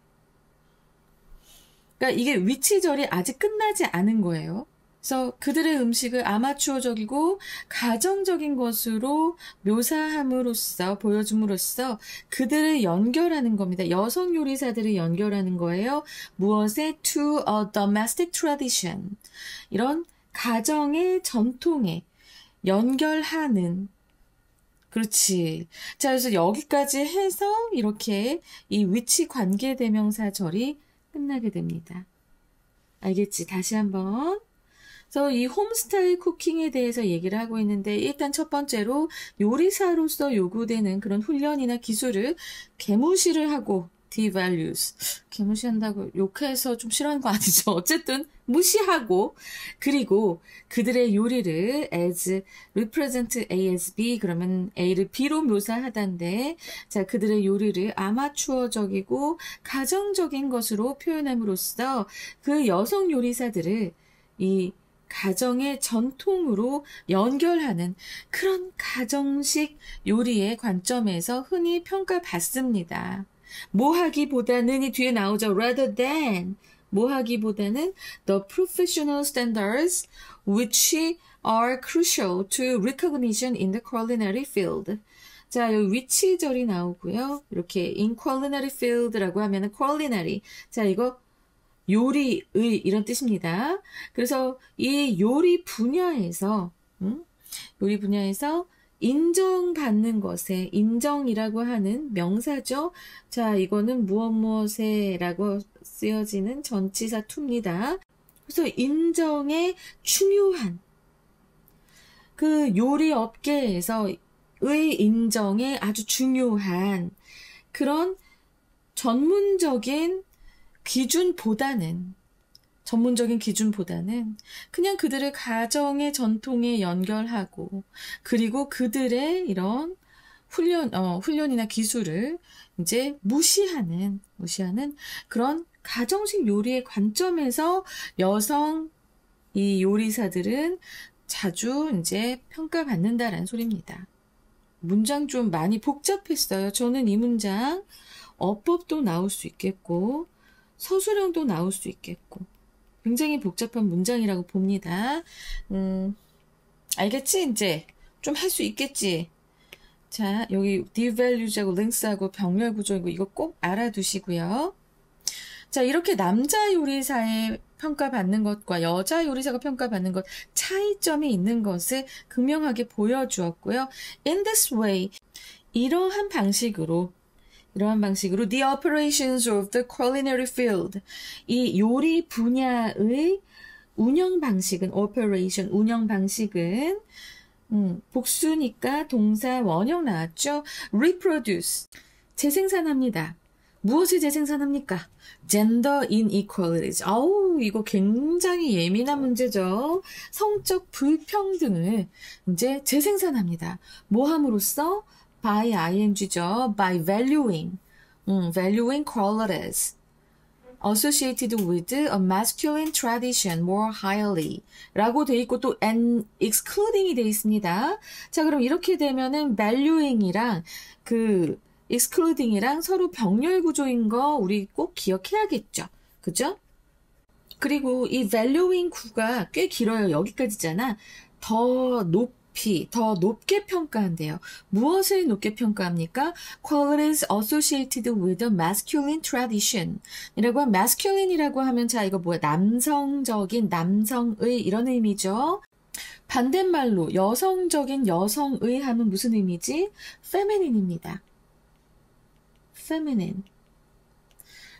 그러니까 이게 위치절이 아직 끝나지 않은 거예요. 그래서 그들의 음식을 아마추어적이고 가정적인 것으로 묘사함으로써 보여줌으로써 그들을 연결하는 겁니다. 여성 요리사들을 연결하는 거예요. 무엇에? To a domestic tradition. 이런 가정의 전통에 연결하는. 그렇지. 자, 그래서 여기까지 해서 이렇게 이 위치 관계 대명사절이 끝나게 됩니다. 알겠지? 다시 한번. 그래서 이 홈스타일 쿠킹에 대해서 얘기를 하고 있는데 일단 첫 번째로 요리사로서 요구되는 그런 훈련이나 기술을 개무시를 하고 devalues. 개무시한다고 욕해서 좀 싫어하는 거 아니죠? 어쨌든 무시하고 그리고 그들의 요리를 as represent A as B 그러면 A를 B로 묘사하단데 자 그들의 요리를 아마추어적이고 가정적인 것으로 표현함으로써 그 여성 요리사들을 이 가정의 전통으로 연결하는 그런 가정식 요리의 관점에서 흔히 평가받습니다. 뭐 하기보다는 이 뒤에 나오죠. rather than 뭐 하기보다는 the professional standards which are crucial to recognition in the culinary field. 자, 여기 위치절이 나오고요. 이렇게 in culinary field라고 하면은 culinary. 자, 이거 요리의 이런 뜻입니다. 그래서 이 요리 분야에서 요리 분야에서 인정받는 것에 인정이라고 하는 명사죠. 자, 이거는 무엇무엇에라고 쓰여지는 전치사 투입니다. 그래서 인정에 중요한 그 요리 업계에서의 인정에 아주 중요한 그런 전문적인 기준보다는 그냥 그들의 가정의 전통에 연결하고 그리고 그들의 이런 훈련이나 기술을 이제 무시하는 그런 가정식 요리의 관점에서 여성 이 요리사들은 자주 이제 평가받는다라는 소리입니다. 문장 좀 많이 복잡했어요. 저는 이 문장 어법도 나올 수 있겠고 서술형도 나올 수 있겠고 굉장히 복잡한 문장이라고 봅니다. 알겠지? 이제 좀 할 수 있겠지? 자, 여기 devalues하고 links하고 병렬 구조이고 이거 꼭 알아두시고요. 자, 이렇게 남자 요리사의 평가받는 것과 여자 요리사가 평가받는 것 차이점이 있는 것을 극명하게 보여주었고요. In this way, 이러한 방식으로 the operations of the culinary field 이 요리 분야의 운영 방식은 복수니까 동사 원형 나왔죠. reproduce 재생산합니다. 무엇을 재생산합니까? gender inequalities. 이거 굉장히 예민한 문제죠. 성적 불평등을 이제 재생산합니다. 뭐 함으로써? by ing죠. by valuing qualities associated with a masculine tradition more highly 라고 돼 있고 또 and excluding이 돼 있습니다. 자, 그럼 이렇게 되면은 valuing이랑 그 excluding이랑 서로 병렬 구조인 거 우리 꼭 기억해야겠죠. 그죠? 그리고 이 valuing 구가 꽤 길어요. 여기까지잖아. 더 높게 평가한대요. 무엇을 높게 평가합니까? Qualities associated with a masculine tradition. 이라고 하면 masculine이라고 하면 자 이거 뭐야? 남성적인 남성의 이런 의미죠. 반대말로 여성적인 여성의 하면 무슨 의미지? feminine입니다. feminine.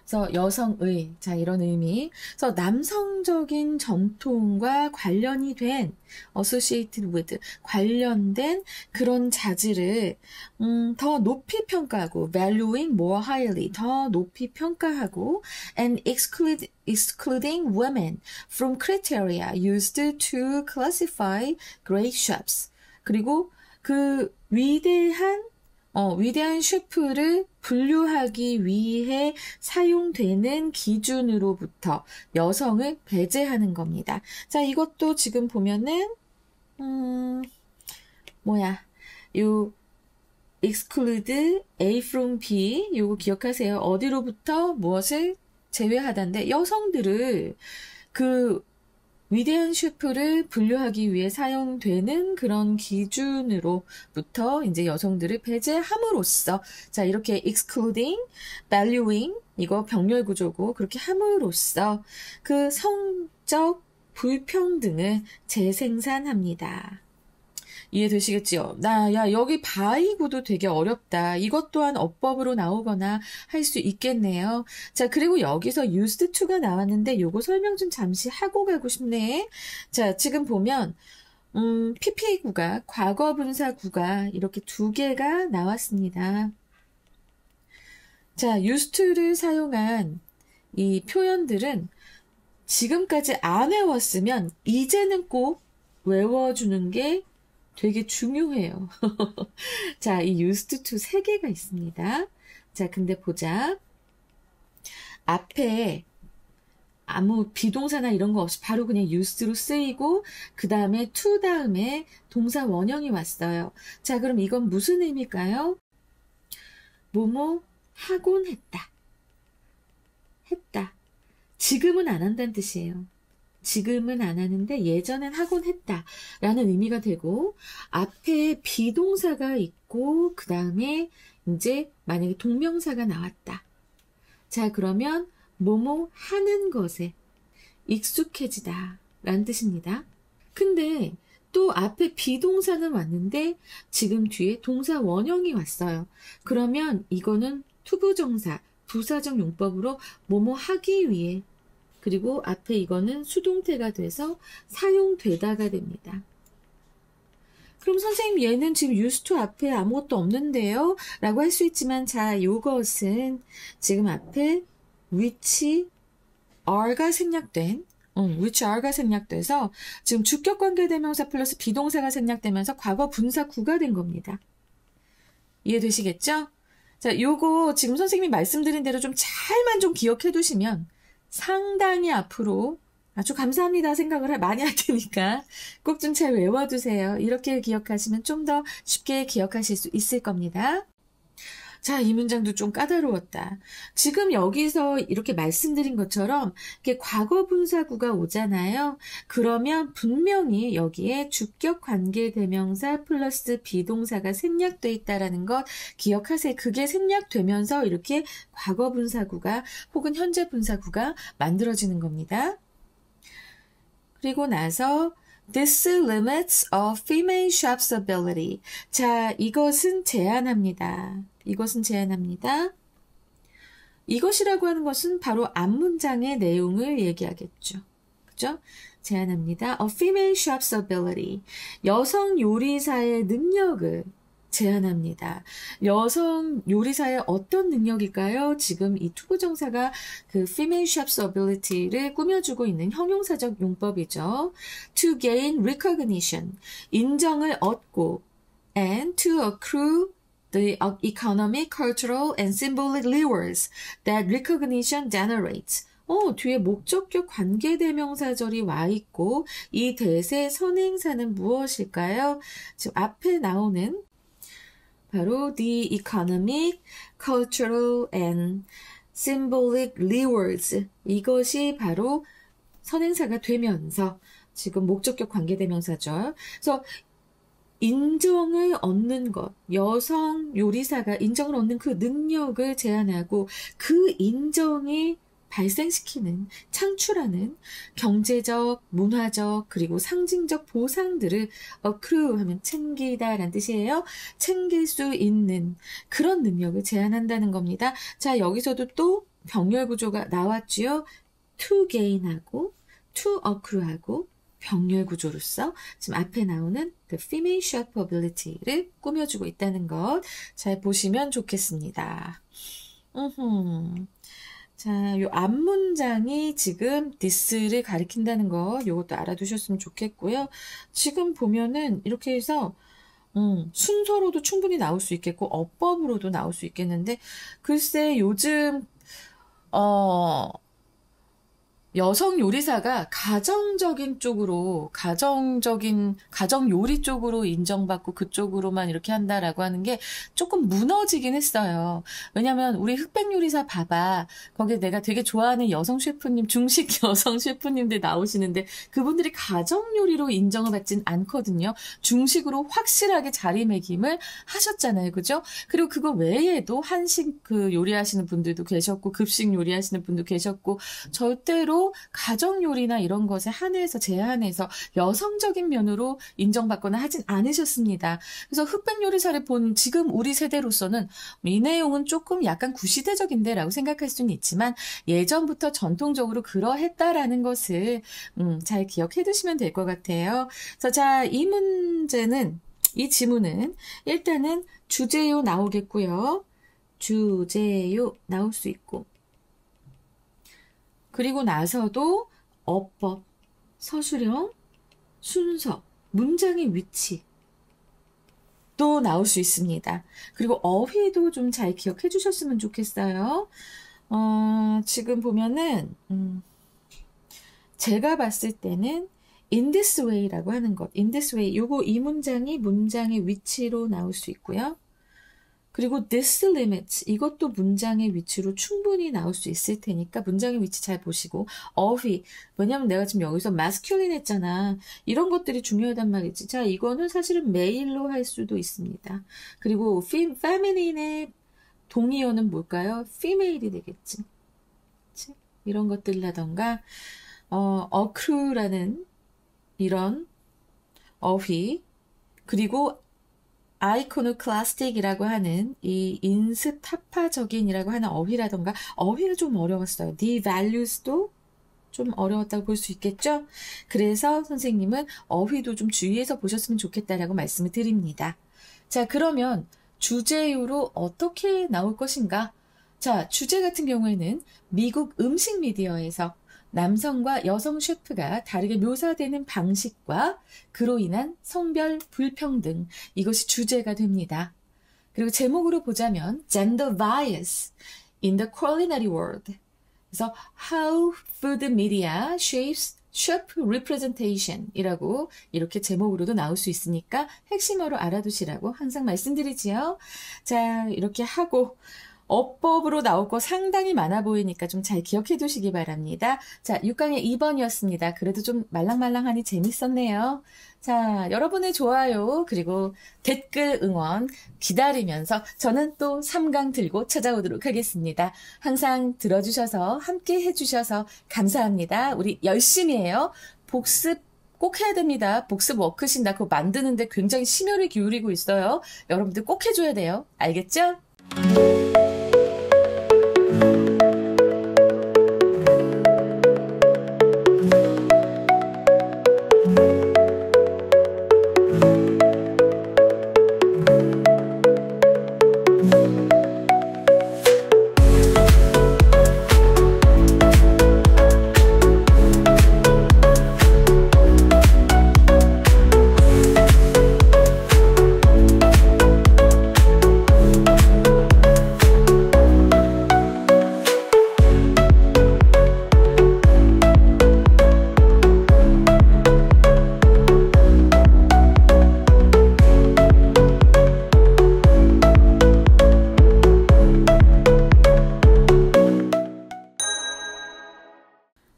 그래서 여성의 자 이런 의미. 그래서 남성적인 전통과 관련이 된 associated with 관련된 그런 자질을 더 높이 평가하고 valuing more highly 더 높이 평가하고 and excluding women from criteria used to classify great chefs. 그리고 그 위대한 위대한 셰프를 분류하기 위해 사용되는 기준으로부터 여성을 배제하는 겁니다. 자, 이것도 지금 보면은, 요, exclude A from B, 요거 기억하세요. 어디로부터 무엇을 제외하다인데, 여성들을 그 위대한 셰프를 분류하기 위해 사용되는 그런 기준으로부터 이제 여성들을 배제함으로써, 자, 이렇게 excluding, valuing, 이거 병렬 구조고, 그렇게 함으로써 그 성적 불평등을 재생산합니다. 이해되시겠지요? 여기 바이 구도 되게 어렵다. 이것 또한 어법으로 나오거나 할 수 있겠네요. 자, 그리고 여기서 used to가 나왔는데 요거 설명 좀 잠시 하고 가고 싶네. 자, 지금 보면 PPA 구가, 과거 분사 구가 이렇게 두 개가 나왔습니다. 자, used to를 사용한 이 표현들은 지금까지 안 외웠으면 이제는 꼭 외워주는 게 되게 중요해요. 자, 이 used to 3개가 있습니다. 자, 근데 보자. 앞에 아무 비동사나 이런 거 없이 바로 그냥 used로 쓰이고 그 다음에 to 다음에 동사 원형이 왔어요. 자, 그럼 이건 무슨 의미일까요? 뭐뭐 하곤 했다. 했다. 지금은 안 한다는 뜻이에요. 지금은 안 하는데 예전엔 하곤 했다 라는 의미가 되고, 앞에 비동사가 있고 그 다음에 이제 만약에 동명사가 나왔다. 자, 그러면 뭐뭐 하는 것에 익숙해지다 라는 뜻입니다. 근데 또 앞에 비동사는 왔는데 지금 뒤에 동사 원형이 왔어요. 그러면 이거는 투부정사, 부사적 용법으로 뭐뭐 하기 위해, 그리고 앞에 이거는 수동태가 돼서 사용되다가 됩니다. 그럼 선생님 얘는 지금 used to 앞에 아무것도 없는데요? 라고 할 수 있지만, 자, 요것은 지금 앞에 which are가 생략된, which are가 생략돼서 지금 주격관계대명사 플러스 비동사가 생략되면서 과거 분사 구가 된 겁니다. 이해되시겠죠? 자, 요거 지금 선생님이 말씀드린 대로 좀 잘만 좀 기억해 두시면 상당히 앞으로 아주 감사합니다 생각을 많이 할 테니까 꼭 좀 잘 외워두세요. 이렇게 기억하시면 좀 더 쉽게 기억하실 수 있을 겁니다. 자, 이 문장도 좀 까다로웠다. 지금 여기서 이렇게 말씀드린 것처럼 이렇게 과거 분사구가 오잖아요. 그러면 분명히 여기에 주격 관계 대명사 플러스 비동사가 생략돼 있다라는 것 기억하세요. 그게 생략되면서 이렇게 과거 분사구가 혹은 현재 분사구가 만들어지는 겁니다. 그리고 나서 This limits a female chef's ability. 자, 이것은 제한합니다. 이것은 제한합니다. 이것이라고 하는 것은 바로 앞문장의 내용을 얘기하겠죠. 그죠? 제한합니다. A female chef's ability. 여성 요리사의 능력을 제한합니다. 여성 요리사의 어떤 능력일까요? 지금 이 투부정사가 그 female chef's ability를 꾸며주고 있는 형용사적 용법이죠. To gain recognition. 인정을 얻고 and to accrue the economic, cultural, and symbolic rewards that recognition generates. 뒤에 목적격 관계대명사절이 와 있고 이 대세 선행사는 무엇일까요? 지금 앞에 나오는 바로 the economic, cultural, and symbolic rewards. 이것이 바로 선행사가 되면서 지금 목적격 관계대명사절. 그래서 인정을 얻는 것, 여성 요리사가 인정을 얻는 그 능력을 제한하고 그 인정이 발생시키는, 창출하는 경제적, 문화적, 그리고 상징적 보상들을 accrue 하면 챙기다 라는 뜻이에요. 챙길 수 있는 그런 능력을 제한한다는 겁니다. 자, 여기서도 또 병렬 구조가 나왔지요. to gain하고 to accrue하고 병렬 구조로서 지금 앞에 나오는 the female chef ability를 꾸며주고 있다는 것 잘 보시면 좋겠습니다. 자, 요 앞문장이 지금 this를 가리킨다는 거 요것도 알아두셨으면 좋겠고요. 지금 보면은 이렇게 해서 순서로도 충분히 나올 수 있겠고, 어법으로도 나올 수 있겠는데, 글쎄, 요즘, 어, 여성 요리사가 가정 요리 쪽으로 인정받고 그쪽으로만 이렇게 한다라고 하는 게 조금 무너지긴 했어요. 왜냐면 우리 흑백 요리사 봐봐. 거기에 내가 되게 좋아하는 여성 셰프님, 중식 여성 셰프님들 나오시는데 그분들이 가정 요리로 인정을 받진 않거든요. 중식으로 확실하게 자리매김을 하셨잖아요. 그죠? 그리고 그거 외에도 한식 그 요리하시는 분들도 계셨고, 급식 요리하시는 분도 계셨고, 절대로 가정 요리나 이런 것에 한해서 제한해서 여성적인 면으로 인정받거나 하진 않으셨습니다. 그래서 흑백 요리사를 본 지금 우리 세대로서는 이 내용은 조금 약간 구시대적인데 라고 생각할 수는 있지만 예전부터 전통적으로 그러했다라는 것을 잘 기억해 두시면 될 것 같아요. 그래서 자, 이 지문은 일단은 주제요 나오겠고요. 주제요 나올 수 있고, 그리고 나서도 어법, 서술형, 순서, 문장의 위치 또 나올 수 있습니다. 그리고 어휘도 좀 잘 기억해 주셨으면 좋겠어요. 지금 보면은 제가 봤을 때는 in this way라고 하는 것, in this way, 이 문장이 문장의 위치로 나올 수 있고요. 그리고 this limit, 이것도 문장의 위치로 충분히 나올 수 있을 테니까 문장의 위치 잘 보시고, 어휘, 왜냐면 내가 지금 여기서 masculine 했잖아. 이런 것들이 중요하단 말이지. 자, 이거는 사실은 male로 할 수도 있습니다. 그리고 feminine의 동의어는 뭘까요? female이 되겠지. 그치? 이런 것들이라던가, accrue라는 이런 어휘, 그리고 iconoclastic이라고 하는 이 인습타파적인이라고 하는 어휘라던가, 어휘가 좀 어려웠어요. devalues도 좀 어려웠다고 볼 수 있겠죠? 그래서 선생님은 어휘도 좀 주의해서 보셨으면 좋겠다라고 말씀을 드립니다. 자, 그러면 주제요로 어떻게 나올 것인가? 자, 주제 같은 경우에는 미국 음식 미디어에서 남성과 여성 셰프가 다르게 묘사되는 방식과 그로 인한 성별 불평등, 이것이 주제가 됩니다. 그리고 제목으로 보자면 Gender Bias in the Culinary World. 그래서 How Food Media Shapes Chef Representation 이라고 이렇게 제목으로도 나올 수 있으니까 핵심어로 알아두시라고 항상 말씀드리지요. 자, 이렇게 하고 어법으로 나올 거 상당히 많아 보이니까 좀 잘 기억해 두시기 바랍니다. 자, 6강의 2번이었습니다. 그래도 좀 말랑말랑하니 재밌었네요. 자, 여러분의 좋아요 그리고 댓글 응원 기다리면서 저는 또 3강 들고 찾아오도록 하겠습니다. 항상 들어주셔서 함께 해주셔서 감사합니다. 우리 열심히 해요. 복습 꼭 해야 됩니다. 복습 워크신 나 그거 만드는데 굉장히 심혈을 기울이고 있어요. 여러분들 꼭 해줘야 돼요. 알겠죠?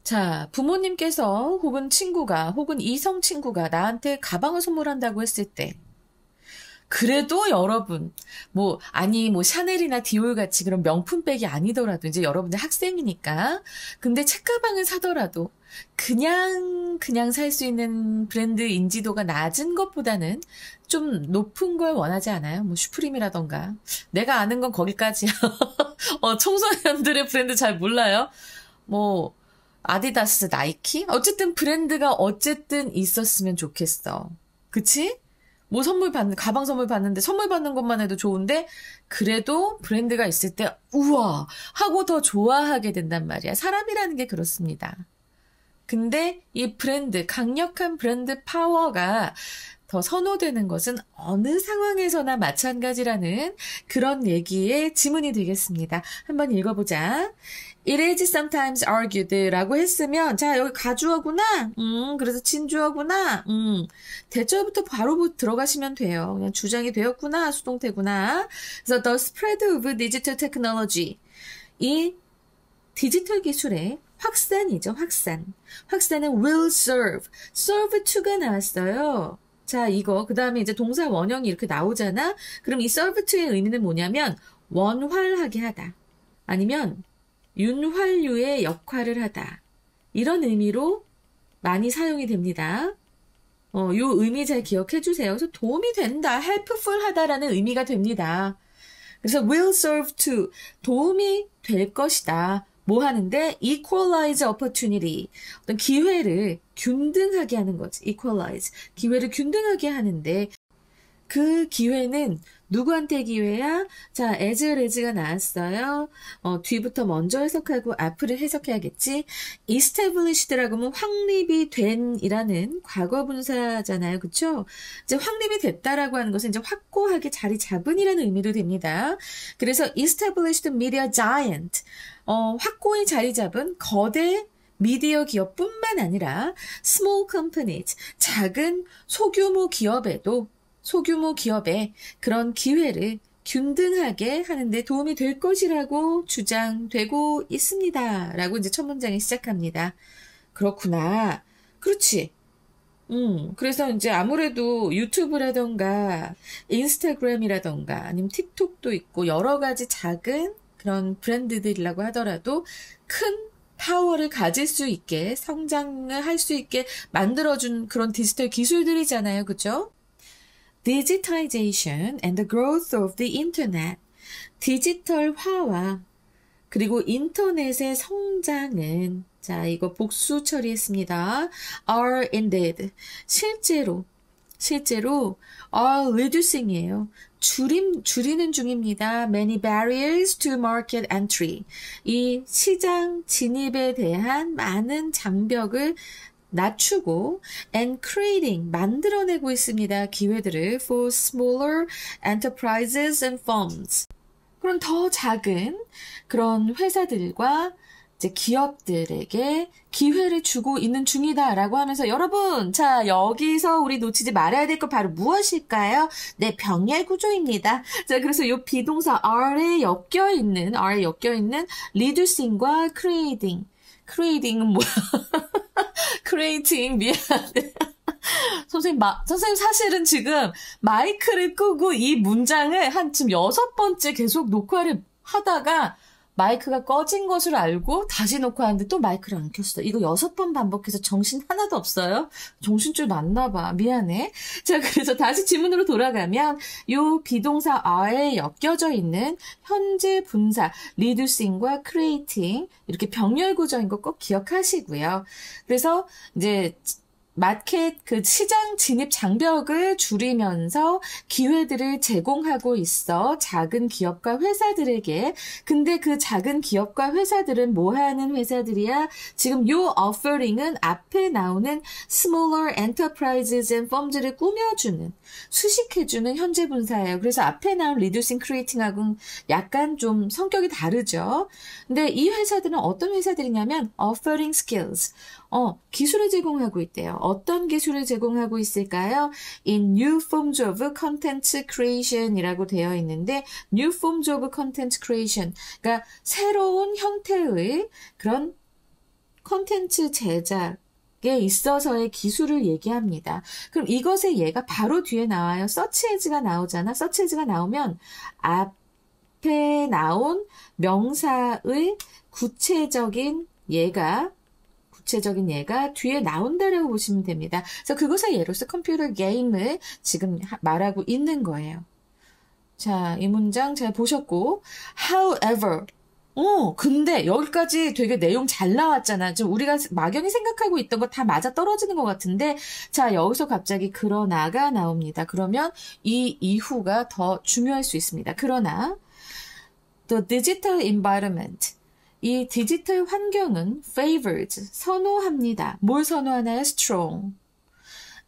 자, 부모님께서 혹은 친구가 혹은 이성 친구가 나한테 가방을 선물한다고 했을 때, 그래도 여러분, 아니, 샤넬이나 디올 같이 그런 명품백이 아니더라도, 이제 여러분들 학생이니까. 근데 책가방을 사더라도, 그냥 살 수 있는 브랜드 인지도가 낮은 것보다는 좀 높은 걸 원하지 않아요? 슈프림이라던가. 내가 아는 건 거기까지야. 청소년들의 브랜드 잘 몰라요? 아디다스, 나이키? 어쨌든 브랜드가 어쨌든 있었으면 좋겠어. 그치? 가방 선물 받는데 선물 받는 것만 해도 좋은데, 그래도 브랜드가 있을 때, 우와! 하고 더 좋아하게 된단 말이야. 사람이라는 게 그렇습니다. 근데 이 강력한 브랜드 파워가 더 선호되는 것은 어느 상황에서나 마찬가지라는 그런 얘기의 지문이 되겠습니다. 한번 읽어보자. It is sometimes argued 라고 했으면 자 여기 가주어구나. 그래서 진주어구나. 대절부터 바로 들어가시면 돼요. 그냥 주장이 되었구나. 수동태구나. 그래서 the spread of digital technology 이 디지털 기술의 확산이죠. 확산은 will serve to가 나왔어요. 자, 이거 그 다음에 이제 동사 원형이 이렇게 나오잖아. 그럼 이 serve to의 의미는 뭐냐면 원활하게 하다. 아니면 윤활유의 역할을 하다. 이런 의미로 많이 사용이 됩니다. 요 의미 잘 기억해 주세요. 그래서 도움이 된다, helpful 하다라는 의미가 됩니다. 그래서 will serve to, 도움이 될 것이다. 뭐 하는데? equalize opportunity. 어떤 기회를 균등하게 하는 거지. equalize. 기회를 균등하게 하는데 그 기회는 누구한테 기회야? 자, as가 나왔어요. 뒤부터 먼저 해석하고 앞을 해석해야겠지. established라고 하면 확립이 된이라는 과거분사잖아요. 그쵸? 이제 확립이 됐다라고 하는 것은 이제 확고하게 자리 잡은이라는 의미도 됩니다. 그래서 established media giant. 확고히 자리 잡은 거대 미디어 기업뿐만 아니라 small companies, 작은 소규모 기업의 그런 기회를 균등하게 하는데 도움이 될 것이라고 주장되고 있습니다. 라고 이제 첫 문장이 시작합니다. 그렇구나. 그렇지. 그래서 이제 아무래도 유튜브라던가 인스타그램이라던가 아니면 틱톡도 있고 여러 가지 작은 그런 브랜드들이라고 하더라도 큰 파워를 가질 수 있게 성장을 할 수 있게 만들어준 그런 디지털 기술들이잖아요. 그죠? Digitization and the growth of the internet. 디지털화와 그리고 인터넷의 성장은 자 이거 복수 처리했습니다. are indeed. 실제로 are reducing이에요. 줄이는 중입니다. Many barriers to market entry. 이 시장 진입에 대한 많은 장벽을 낮추고 and creating 만들어내고 있습니다. 기회들을 for smaller enterprises and firms. 그런 더 작은 그런 회사들과 이제 기업들에게 기회를 주고 있는 중이다라고 하면서 여러분, 자 여기서 우리 놓치지 말아야 될 거 바로 무엇일까요? 네, 병렬 구조입니다. 자, 그래서 이 비동사 R에 엮여 있는 reducing과 creating은 뭐야? creating 미안해. 선생님 사실은 지금 마이크를 끄고 이 문장을 한 지금 6번째 계속 녹화를 하다가 마이크가 꺼진 것을 알고 다시 녹화하는데 또 마이크를 안 켰어. 이거 6번 반복해서 정신 하나도 없어요. 정신줄 났나 봐. 미안해. 자, 그래서 다시 지문으로 돌아가면 요 비동사 are에 엮여져 있는 현재 분사 reducing과 creating 이렇게 병렬 구조인 거 꼭 기억하시고요. 그래서 이제 마켓 그 시장 진입 장벽을 줄이면서 기회들을 제공하고 있어 작은 기업과 회사들에게. 근데 그 작은 기업과 회사들은 뭐 하는 회사들이야? 지금 요 offering은 앞에 나오는 smaller enterprises and firms를 꾸며주는 수식해주는 현재 분사예요. 그래서 앞에 나온 reducing, creating하고는 약간 좀 성격이 다르죠. 근데 이 회사들은 어떤 회사들이냐면 offering skills. 기술을 제공하고 있대요. 어떤 기술을 제공하고 있을까요? In new forms of content creation 이라고 되어 있는데 new forms of content creation 그러니까 새로운 형태의 그런 컨텐츠 제작에 있어서의 기술을 얘기합니다. 그럼 이것의 예가 바로 뒤에 나와요. search as가 나오잖아. search as가 나오면 앞에 나온 명사의 구체적인 예가 뒤에 나온다라고 보시면 됩니다. 그래서 그것의 예로서 컴퓨터 게임을 지금 말하고 있는 거예요. 자, 이 문장 잘 보셨고, however, 근데 여기까지 되게 내용 잘 나왔잖아. 좀 우리가 막연히 생각하고 있던 거 다 맞아 떨어지는 것 같은데, 자, 여기서 갑자기 그러나가 나옵니다. 그러면 이 이후가 더 중요할 수 있습니다. 그러나, the digital environment, 이 디지털 환경은 favors, 선호합니다. 뭘 선호하나요? strong.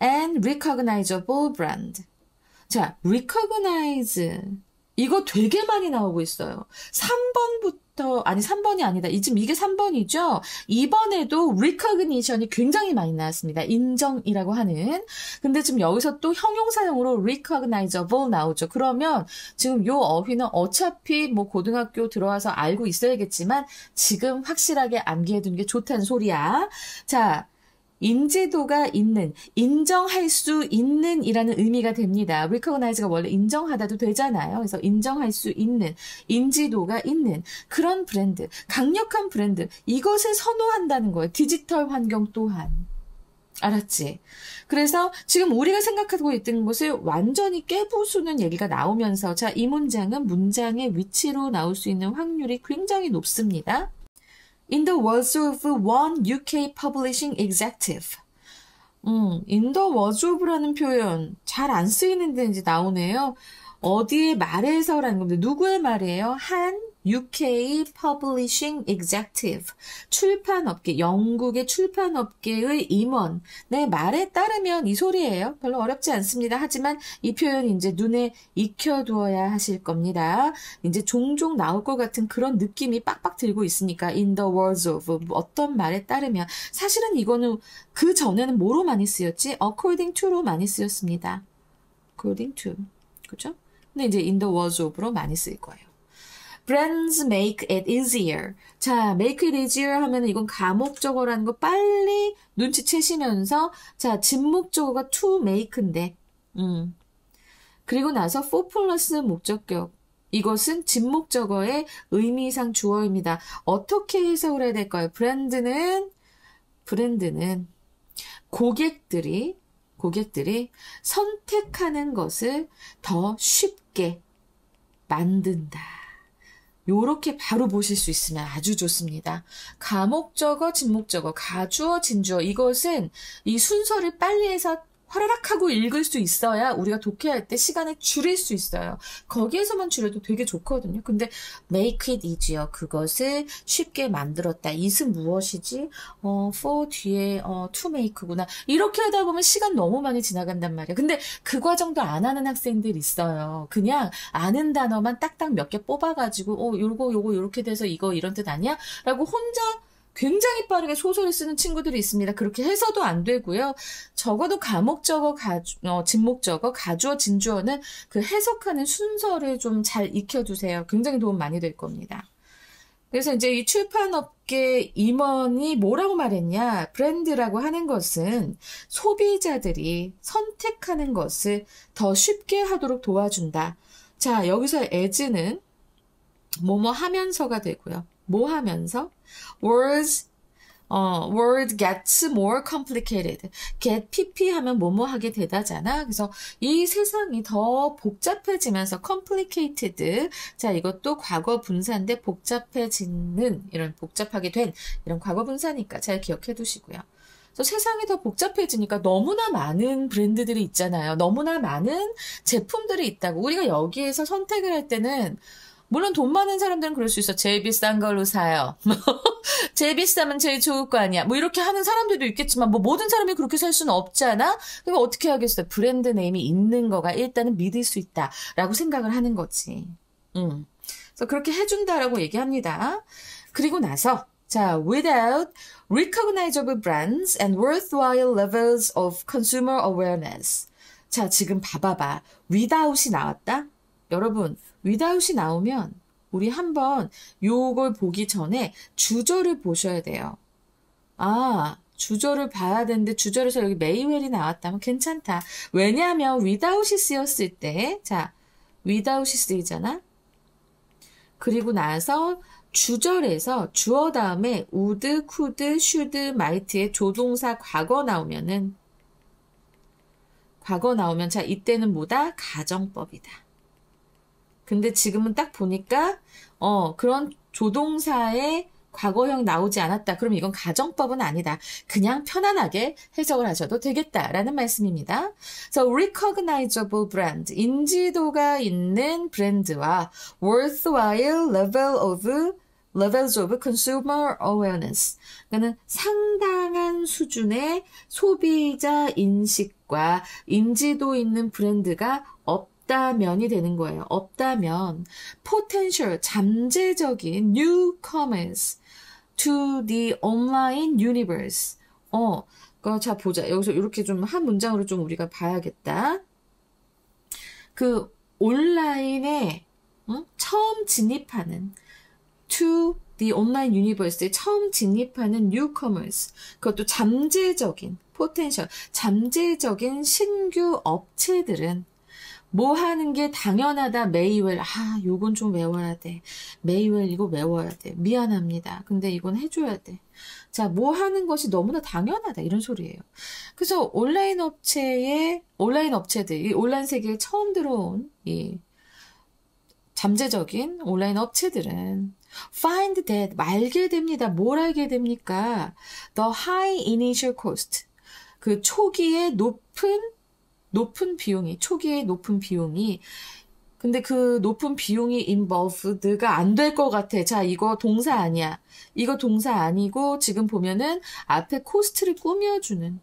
and recognizable brand. 자, recognize. 이거 되게 많이 나오고 있어요. 3번부터, 아니 3번이 아니다. 지금 이게 3번이죠? 2번에도 recognition이 굉장히 많이 나왔습니다. 인정이라고 하는. 근데 지금 여기서 또 형용사형으로 recognizable 나오죠. 그러면 지금 요 어휘는 어차피 뭐 고등학교 들어와서 알고 있어야겠지만 지금 확실하게 암기해두는 게 좋다는 소리야. 자, 인지도가 있는, 인정할 수 있는 이라는 의미가 됩니다. recognize가 원래 인정하다도 되잖아요. 그래서 인정할 수 있는, 인지도가 있는 그런 브랜드, 강력한 브랜드, 이것을 선호한다는 거예요. 디지털 환경 또한. 알았지? 그래서 지금 우리가 생각하고 있던 것을 완전히 깨부수는 얘기가 나오면서 자, 이 문장은 문장의 위치로 나올 수 있는 확률이 굉장히 높습니다. In the words of one UK publishing executive. in the words of라는 표현 잘 안 쓰이는데 이제 나오네요. 어디의 말에서라는 겁니다. 누구의 말이에요? 한 UK publishing executive. 출판업계, 영국의 출판업계의 임원의 말에 따르면 이 소리예요. 별로 어렵지 않습니다. 하지만 이 표현이 이제 눈에 익혀두어야 하실 겁니다. 이제 종종 나올 것 같은 그런 느낌이 빡빡 들고 있으니까 in the words of 어떤 말에 따르면 사실은 이거는 그 전에는 뭐로 많이 쓰였지? according to로 많이 쓰였습니다. according to. 그죠? 근데 이제 in the words of로 많이 쓰일 거예요. Brands make it easier. 자, make it easier 하면 이건 가목적어라는 거 빨리 눈치채시면서 자, 진목적어가 to make인데 그리고 나서 for 플러스 목적격. 이것은 진목적어의 의미상 주어입니다. 어떻게 해석을 해야 될까요? 브랜드는 고객들이 선택하는 것을 더 쉽게 만든다. 요렇게 바로 보실 수 있으면 아주 좋습니다. 가목적어, 진목적어, 가주어, 진주어 이것은 이 순서를 빨리 해서 화라락 하고 읽을 수 있어야 우리가 독해할 때 시간을 줄일 수 있어요. 거기에서만 줄여도 되게 좋거든요. 근데 make it easier 그것을 쉽게 만들었다. it은 무엇이지? for 뒤에 to make구나. 이렇게 하다 보면 시간 너무 많이 지나간단 말이에요. 근데 그 과정도 안 하는 학생들 있어요. 그냥 아는 단어만 딱딱 몇 개 뽑아가지고 요거 요렇게 돼서 이거 이런 뜻 아니야? 라고 혼자 굉장히 빠르게 소설을 쓰는 친구들이 있습니다. 그렇게 해서도 안 되고요. 적어도 가목적어, 진목적어, 가주어, 진주어는 그 해석하는 순서를 좀 잘 익혀두세요. 굉장히 도움 많이 될 겁니다. 그래서 이제 이 출판업계 임원이 뭐라고 말했냐? 브랜드라고 하는 것은 소비자들이 선택하는 것을 더 쉽게 하도록 도와준다. 자, 여기서 as는 뭐뭐 하면서가 되고요. 뭐 하면서? word gets more complicated. get pp 하면 뭐뭐 하게 되다잖아. 그래서 이 세상이 더 복잡해지면서 complicated. 자, 이것도 과거 분사인데 복잡해지는 이런 복잡하게 된 이런 과거 분사니까 잘 기억해 두시고요. 그래서 세상이 더 복잡해지니까 너무나 많은 브랜드들이 있잖아요. 너무나 많은 제품들이 있다고. 우리가 여기에서 선택을 할 때는 물론 돈 많은 사람들은 그럴 수 있어. 제일 비싼 걸로 사요. 제일 비싸면 제일 좋을 거 아니야. 뭐 이렇게 하는 사람들도 있겠지만 뭐 모든 사람이 그렇게 살 수는 없잖아. 그럼 어떻게 하겠어요? 브랜드 네임이 있는 거가 일단은 믿을 수 있다라고 생각을 하는 거지. 그래서 그렇게 해준다라고 얘기합니다. 그리고 나서 자, without recognizable brands and worthwhile levels of consumer awareness. 자, 지금 봐봐봐. without이 나왔다? 여러분, without이 나오면 우리 한번 요걸 보기 전에 주절을 보셔야 돼요. 아, 주절을 봐야 되는데 주절에서 여기 메이웰이 나왔다면 괜찮다. 왜냐하면 without이 쓰였을 때, 자, without이 쓰이잖아? 그리고 나서 주절에서 주어 다음에 would, could, should, might의 조동사 과거 나오면 자, 이때는 뭐다? 가정법이다. 근데 지금은 딱 보니까 그런 조동사의 과거형 나오지 않았다. 그럼 이건 가정법은 아니다. 그냥 편안하게 해석을 하셔도 되겠다라는 말씀입니다. So, recognizable brand, 인지도가 있는 브랜드와 worthwhile level of levels of consumer awareness. 그러니까 상당한 수준의 소비자 인식과 인지도 있는 브랜드가 없다면이 되는 거예요. 없다면 potential, 잠재적인 newcomers to the online universe. 자, 보자. 여기서 이렇게 좀 한 문장으로 좀 우리가 봐야겠다. 그 온라인에 처음 진입하는 to the online universe에 처음 진입하는 newcomers. 그것도 잠재적인 potential, 잠재적인 신규 업체들은 뭐 하는 게 당연하다. 메이웰. 요건 좀 외워야 돼. 메이웰 이거 외워야 돼. 미안합니다. 근데 이건 해줘야 돼. 자, 뭐 하는 것이 너무나 당연하다. 이런 소리예요. 그래서 온라인 업체들, 이 온라인 세계에 처음 들어온 이 잠재적인 온라인 업체들은 find that 알게 됩니다. 뭘 알게 됩니까? The high initial cost. 그 초기의 높은 비용이 근데 그 높은 비용이 involved가 안 될 것 같아. 자, 이거 동사 아니야. 이거 동사 아니고 지금 보면은 앞에 코스트를 꾸며주는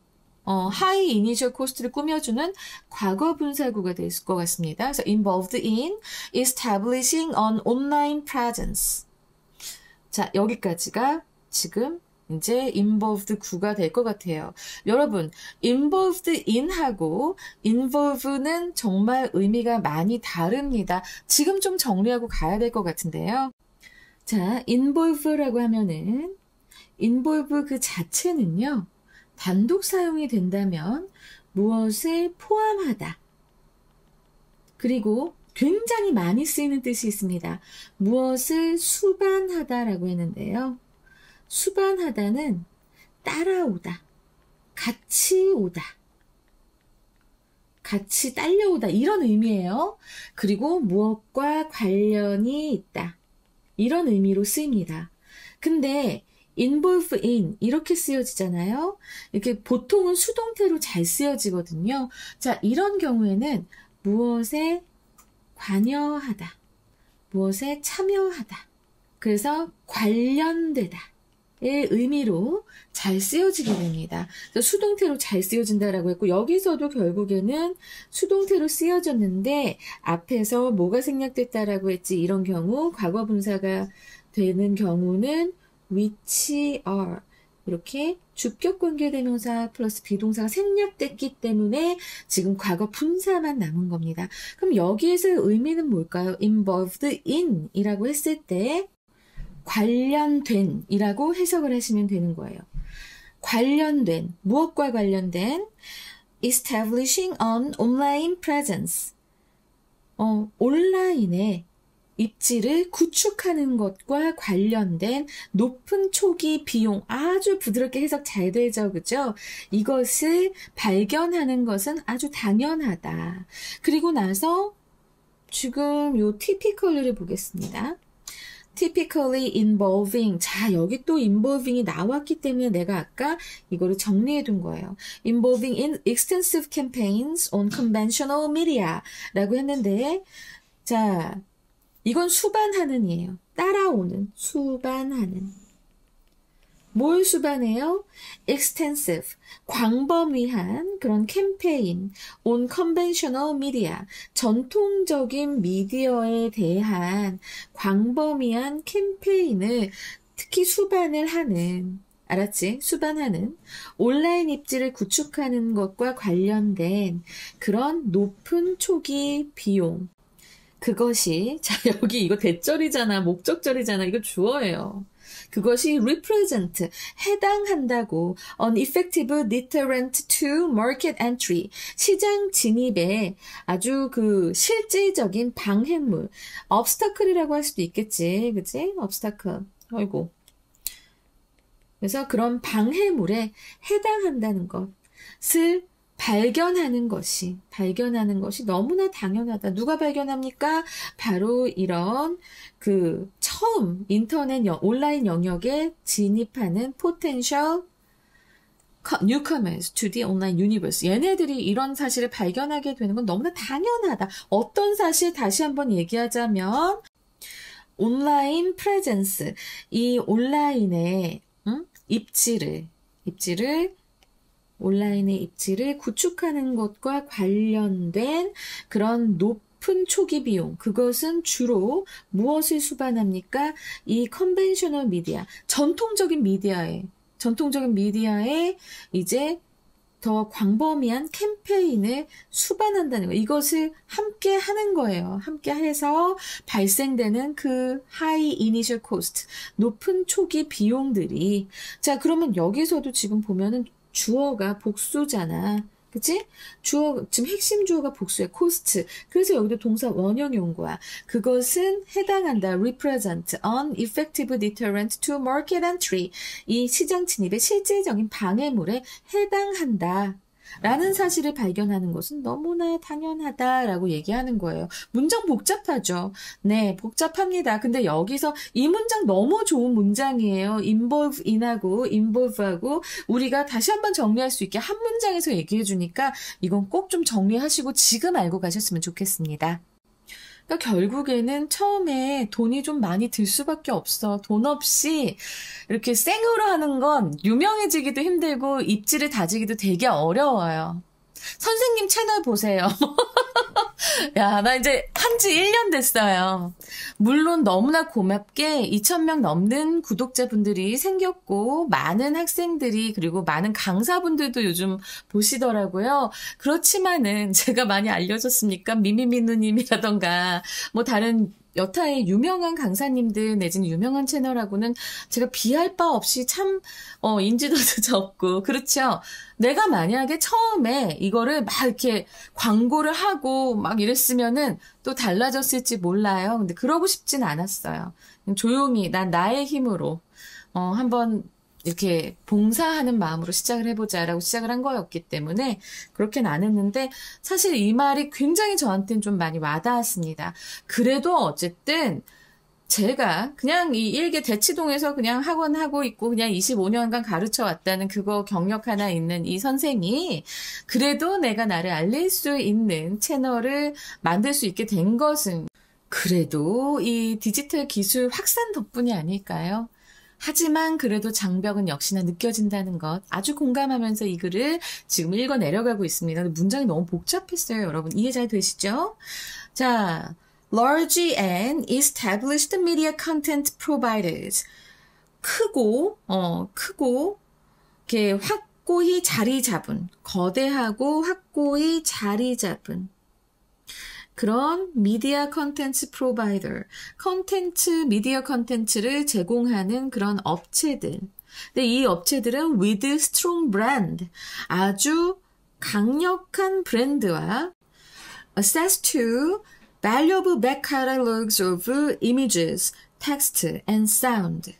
high initial cost를 꾸며주는 과거 분사구가 될 것 같습니다. 그래서 involved in establishing an online presence. 자, 여기까지가 지금 이제 involved 구가 될 것 같아요. 여러분, involved in하고 involve는 정말 의미가 많이 다릅니다. 지금 좀 정리하고 가야 될 것 같은데요. 자, involve라고 하면은 involve 그 자체는요. 단독 사용이 된다면 무엇을 포함하다. 그리고 굉장히 많이 쓰이는 뜻이 있습니다. 무엇을 수반하다라고 했는데요. 수반하다는 따라오다, 같이 오다, 같이 딸려오다 이런 의미예요. 그리고 무엇과 관련이 있다 이런 의미로 쓰입니다. 근데 involve in 이렇게 쓰여지잖아요. 이렇게 보통은 수동태로 잘 쓰여지거든요. 자, 이런 경우에는 무엇에 관여하다, 무엇에 참여하다. 그래서 관련되다. 의 의미로 잘 쓰여지게 됩니다. 수동태로 잘 쓰여진다라고 했고 여기서도 결국에는 수동태로 쓰여졌는데 앞에서 뭐가 생략됐다라고 했지. 이런 경우 과거 분사가 되는 경우는 which are 이렇게 주격 관계대명사 플러스 비동사가 생략됐기 때문에 지금 과거 분사만 남은 겁니다. 그럼 여기에서의 의미는 뭘까요? involved in 이라고 했을 때 관련된 이라고 해석을 하시면 되는 거예요. 관련된, 무엇과 관련된 establishing an online presence. 온라인에 입지를 구축하는 것과 관련된 높은 초기 비용. 아주 부드럽게 해석 잘 되죠. 그죠? 이것을 발견하는 것은 아주 당연하다. 그리고 나서 지금 요 typically를 보겠습니다. typically involving. 자, 여기 또 involving이 나왔기 때문에 내가 아까 이거를 정리해 둔 거예요. involving in extensive campaigns on conventional media 라고 했는데, 자, 이건 수반하는이에요. 따라오는, 수반하는. 뭘 수반해요? extensive, 광범위한 그런 캠페인, on conventional media, 전통적인 미디어에 대한 광범위한 캠페인을 특히 수반을 하는, 알았지? 수반하는 온라인 입지를 구축하는 것과 관련된 그런 높은 초기 비용. 그것이, 자, 여기 이거 대절이잖아, 목적절이잖아, 이거 주어예요. 그것이 represent, 해당한다고 an effective deterrent to market entry, 시장 진입에 아주 그 실질적인 방해물, obstacle이라고 할 수도 있겠지, 그치? obstacle, 아이고. 그래서 그런 방해물에 해당한다는 것을 발견하는 것이 너무나 당연하다. 누가 발견합니까? 바로 이런 그 처음 인터넷 온라인 영역에 진입하는 potential newcomers to the online universe. 얘네들이 이런 사실을 발견하게 되는 건 너무나 당연하다. 어떤 사실 다시 한번 얘기하자면 온라인 프레젠스, 이 온라인의 온라인의 입지를 구축하는 것과 관련된 그런 높은 초기 비용, 그것은 주로 무엇을 수반합니까? 이 컨벤셔널 미디어, 전통적인 미디어에 이제 더 광범위한 캠페인을 수반한다는 거. 이것을 함께 하는 거예요. 함께 해서 발생되는 그 high initial cost, 높은 초기 비용들이. 자, 그러면 여기서도 지금 보면은 주어가 복수잖아. 그치? 지금 핵심 주어가 복수야. cost. 그래서 여기도 동사 원형이 온 거야. 그것은 해당한다. represent an effective deterrent to market entry. 이 시장 진입의 실질적인 방해물에 해당한다. 라는 사실을 발견하는 것은 너무나 당연하다라고 얘기하는 거예요. 문장 복잡하죠? 네, 복잡합니다. 근데 여기서 이 문장 너무 좋은 문장이에요. involve in하고 involve하고 우리가 다시 한번 정리할 수 있게 한 문장에서 얘기해 주니까 이건 꼭 좀 정리하시고 지금 알고 가셨으면 좋겠습니다. 그러니까 결국에는 처음에 돈이 좀 많이 들 수밖에 없어. 돈 없이 이렇게 생으로 하는 건 유명해지기도 힘들고 입지를 다지기도 되게 어려워요. 선생님 채널 보세요. 야, 나 이제 한지 1년 됐어요. 물론 너무나 고맙게 2,000명 넘는 구독자분들이 생겼고 많은 학생들이 그리고 많은 강사분들도 요즘 보시더라고요. 그렇지만은 제가 많이 알려졌습니까? 미미미누님이라던가 뭐 다른 여타의 유명한 강사님들 내지는 유명한 채널하고는 제가 비할 바 없이 참 인지도도 적고 그렇죠. 내가 만약에 처음에 이거를 막 이렇게 광고를 하고 막 이랬으면은 또 달라졌을지 몰라요. 근데 그러고 싶진 않았어요. 조용히 난 나의 힘으로 한번 이렇게 봉사하는 마음으로 시작을 해보자라고 시작을 한 거였기 때문에 그렇게는 안 했는데 사실 이 말이 굉장히 저한테는 좀 많이 와닿았습니다. 그래도 어쨌든 제가 그냥 이 일개 대치동에서 그냥 학원 하고 있고 그냥 25년간 가르쳐 왔다는 그거 경력 하나 있는 이 선생이 그래도 내가 나를 알릴 수 있는 채널을 만들 수 있게 된 것은 그래도 이 디지털 기술 확산 덕분이 아닐까요? 하지만 그래도 장벽은 역시나 느껴진다는 것 아주 공감하면서 이 글을 지금 읽어 내려가고 있습니다. 문장이 너무 복잡했어요, 여러분. 이해 잘 되시죠? 자, large and established media content providers. 크고 이렇게 확고히 자리 잡은, 거대하고 확고히 자리 잡은 그런 미디어 컨텐츠 프로바이더, 미디어 컨텐츠를 제공하는 그런 업체들. 근데 이 업체들은 with strong brand, 아주 강력한 브랜드와 access to valuable back catalogs of images, text and sound.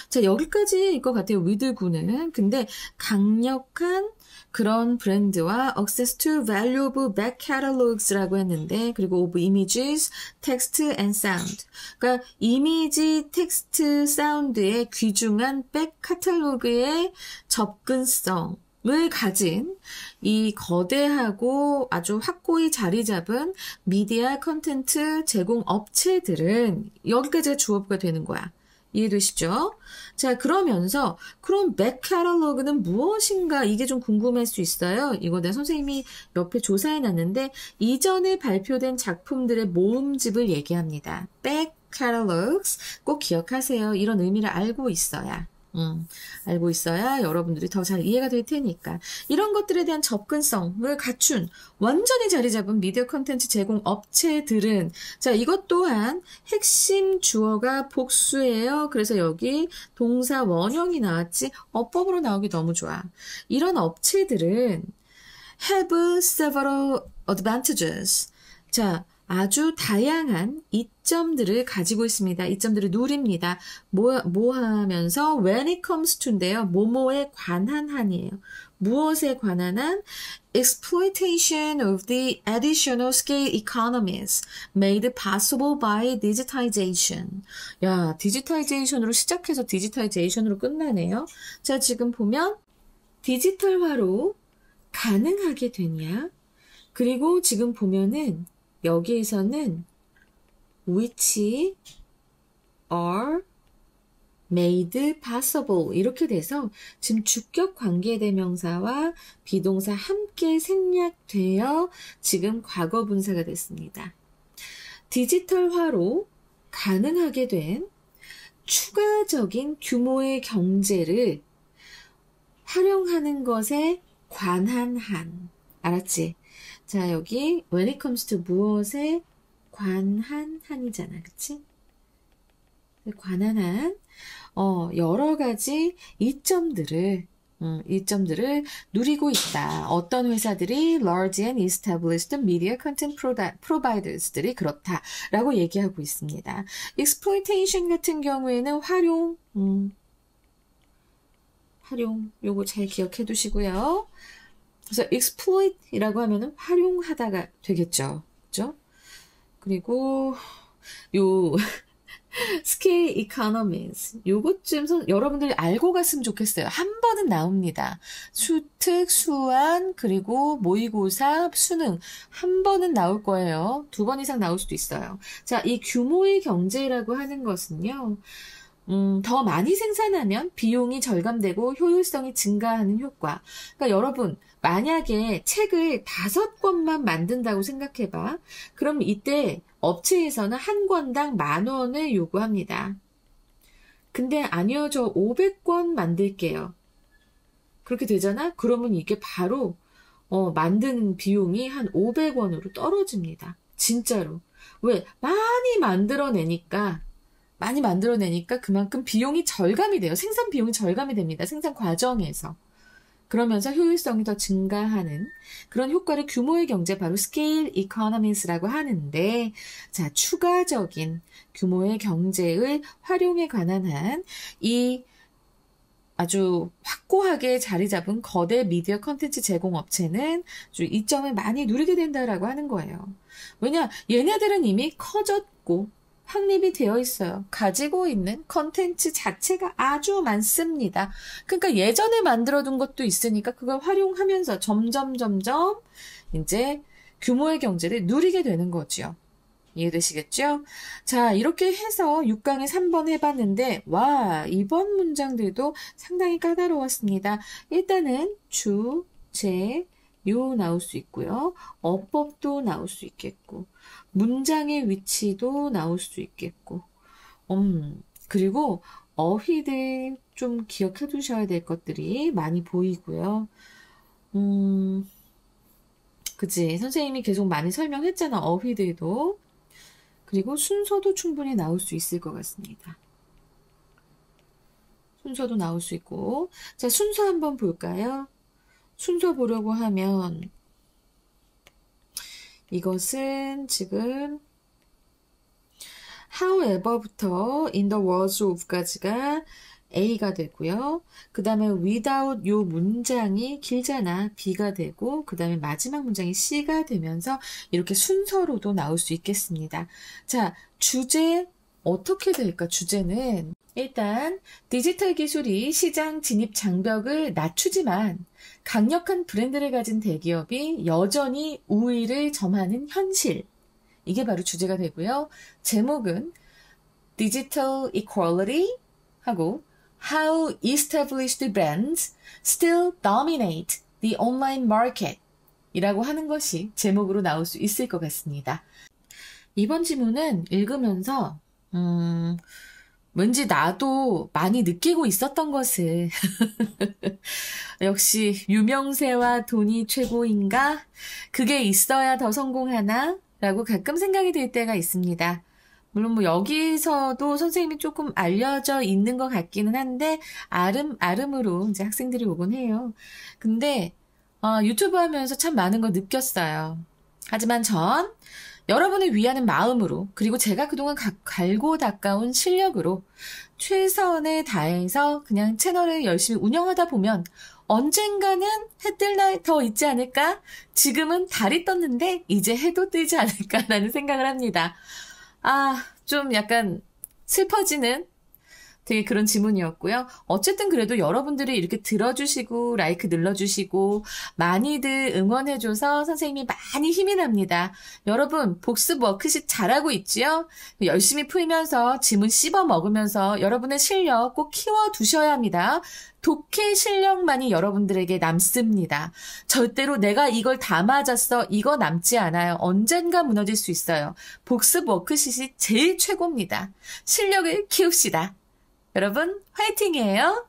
자, 여기까지일 것 같아요. with 구는. 근데 강력한 그런 브랜드와 access to valuable back catalogs라고 했는데 그리고 of images, text and sound. 그러니까 이미지, 텍스트, 사운드의 귀중한 백 카탈로그의 접근성을 가진 이 거대하고 아주 확고히 자리 잡은 미디어 컨텐츠 제공 업체들은 여기까지가 주어가 되는 거야. 이해되시죠? 자, 그러면서 그럼 백 카탈로그는 무엇인가 이게 좀 궁금할 수 있어요. 이거 내 선생님이 옆에 조사해놨는데 이전에 발표된 작품들의 모음집을 얘기합니다. 백 catalogs 꼭 기억하세요. 이런 의미를 알고 있어야 여러분들이 더 잘 이해가 될 테니까. 이런 것들에 대한 접근성을 갖춘 완전히 자리 잡은 미디어 콘텐츠 제공 업체들은 자, 이것 또한 핵심 주어가 복수예요. 그래서 여기 동사 원형이 나왔지 어법으로 나오기 너무 좋아. 이런 업체들은 have several advantages. 자, 아주 다양한 이점들을 가지고 있습니다. 이점들을 누립니다. 뭐 하면서 when it comes to인데요. 뭐뭐에 관한 한이에요. 무엇에 관한 한? Exploitation of the additional scale economies made possible by digitization. 야, 디지타이제이션으로 시작해서 디지타이제이션으로 끝나네요. 자, 지금 보면 디지털화로 가능하게 됐냐? 그리고 지금 보면은 여기에서는 which are made possible 이렇게 돼서 지금 주격 관계대명사와 비동사 함께 생략되어 지금 과거 분사가 됐습니다. 디지털화로 가능하게 된 추가적인 규모의 경제를 활용하는 것에 관한 한. 알았지? 자, 여기 when it comes to 무엇에 관한 한이잖아. 그치? 관한 한 여러 가지 이점들을 누리고 있다. 어떤 회사들이 large and established media content providers들이 그렇다라고 얘기하고 있습니다. exploitation 같은 경우에는 활용, 요거 잘 기억해 두시고요. 그래서 exploit이라고 하면은 활용하다가 되겠죠. 그죠? 그리고 요 스케일 이코노미스 요것 좀 여러분들이 알고 갔으면 좋겠어요. 한 번은 나옵니다. 수특, 수완, 그리고 모의고사, 수능 한 번은 나올 거예요. 2번 이상 나올 수도 있어요. 자, 이 규모의 경제라고 하는 것은요. 더 많이 생산하면 비용이 절감되고 효율성이 증가하는 효과. 그러니까 여러분 만약에 책을 5권만 만든다고 생각해봐. 그럼 이때 업체에서는 한 권당 10,000원을 요구합니다. 근데 아니요, 저 500권 만들게요. 그렇게 되잖아? 그러면 이게 바로 만드는 비용이 한 500원으로 떨어집니다. 진짜로. 왜? 많이 만들어내니까 그만큼 비용이 절감이 돼요. 생산 비용이 절감이 됩니다. 생산 과정에서. 그러면서 효율성이 더 증가하는 그런 효과를 규모의 경제, 바로 스케일 이코노미스라고 하는데, 자, 추가적인 규모의 경제의 활용에 관한 한 이 아주 확고하게 자리 잡은 거대 미디어 컨텐츠 제공 업체는 이점을 많이 누리게 된다라고 하는 거예요. 왜냐? 얘네들은 이미 커졌고 확립이 되어 있어요. 가지고 있는 컨텐츠 자체가 아주 많습니다. 그러니까 예전에 만들어둔 것도 있으니까 그걸 활용하면서 점점 이제 규모의 경제를 누리게 되는 거죠. 이해되시겠죠? 자, 이렇게 해서 6강에 3번 해봤는데, 와, 이번 문장들도 상당히 까다로웠습니다. 일단은 주, 제, 요 나올 수 있고요. 어법도 나올 수 있겠고, 문장의 위치도 나올 수 있겠고, 그리고 어휘들 좀 기억해 두셔야 될 것들이 많이 보이고요. 그치? 선생님이 계속 많이 설명했잖아, 어휘들도. 그리고 순서도 충분히 나올 수 있을 것 같습니다. 순서도 나올 수 있고. 자, 순서 한번 볼까요? 순서 보려고 하면 이것은 지금 however부터 in the words of까지가 A가 되고요. 그 다음에 without 요 문장이 길잖아. B가 되고, 그 다음에 마지막 문장이 C가 되면서 이렇게 순서로도 나올 수 있겠습니다. 자, 주제 어떻게 될까? 주제는 일단 디지털 기술이 시장 진입 장벽을 낮추지만 강력한 브랜드를 가진 대기업이 여전히 우위를 점하는 현실. 이게 바로 주제가 되고요. 제목은 Digital Equality 하고 How Established Brands Still Dominate the Online Market 이라고 하는 것이 제목으로 나올 수 있을 것 같습니다. 이번 지문은 읽으면서 왠지 나도 많이 느끼고 있었던 것을 역시 유명세와 돈이 최고인가? 그게 있어야 더 성공하나? 라고 가끔 생각이 들 때가 있습니다. 물론 뭐 여기서도 선생님이 조금 알려져 있는 것 같기는 한데 아름으로 이제 학생들이 오곤 해요. 근데 유튜브 하면서 참 많은 거 느꼈어요. 하지만 전 여러분을 위하는 마음으로, 그리고 제가 그동안 갈고 닦아온 실력으로 최선을 다해서 그냥 채널을 열심히 운영하다 보면 언젠가는 해 뜰 날 더 있지 않을까? 지금은 달이 떴는데 이제 해도 뜨지 않을까라는 생각을 합니다. 좀 약간 슬퍼지는 되게 그런 지문이었고요. 어쨌든 그래도 여러분들이 이렇게 들어주시고 라이크 눌러주시고 많이들 응원해줘서 선생님이 많이 힘이 납니다. 여러분 복습 워크식 잘하고 있지요? 열심히 풀면서 지문 씹어 먹으면서 여러분의 실력 꼭 키워두셔야 합니다. 독해 실력만이 여러분들에게 남습니다. 절대로 내가 이걸 다 맞았어. 이거 남지 않아요. 언젠가 무너질 수 있어요. 복습 워크식이 제일 최고입니다. 실력을 키웁시다. 여러분 화이팅이에요.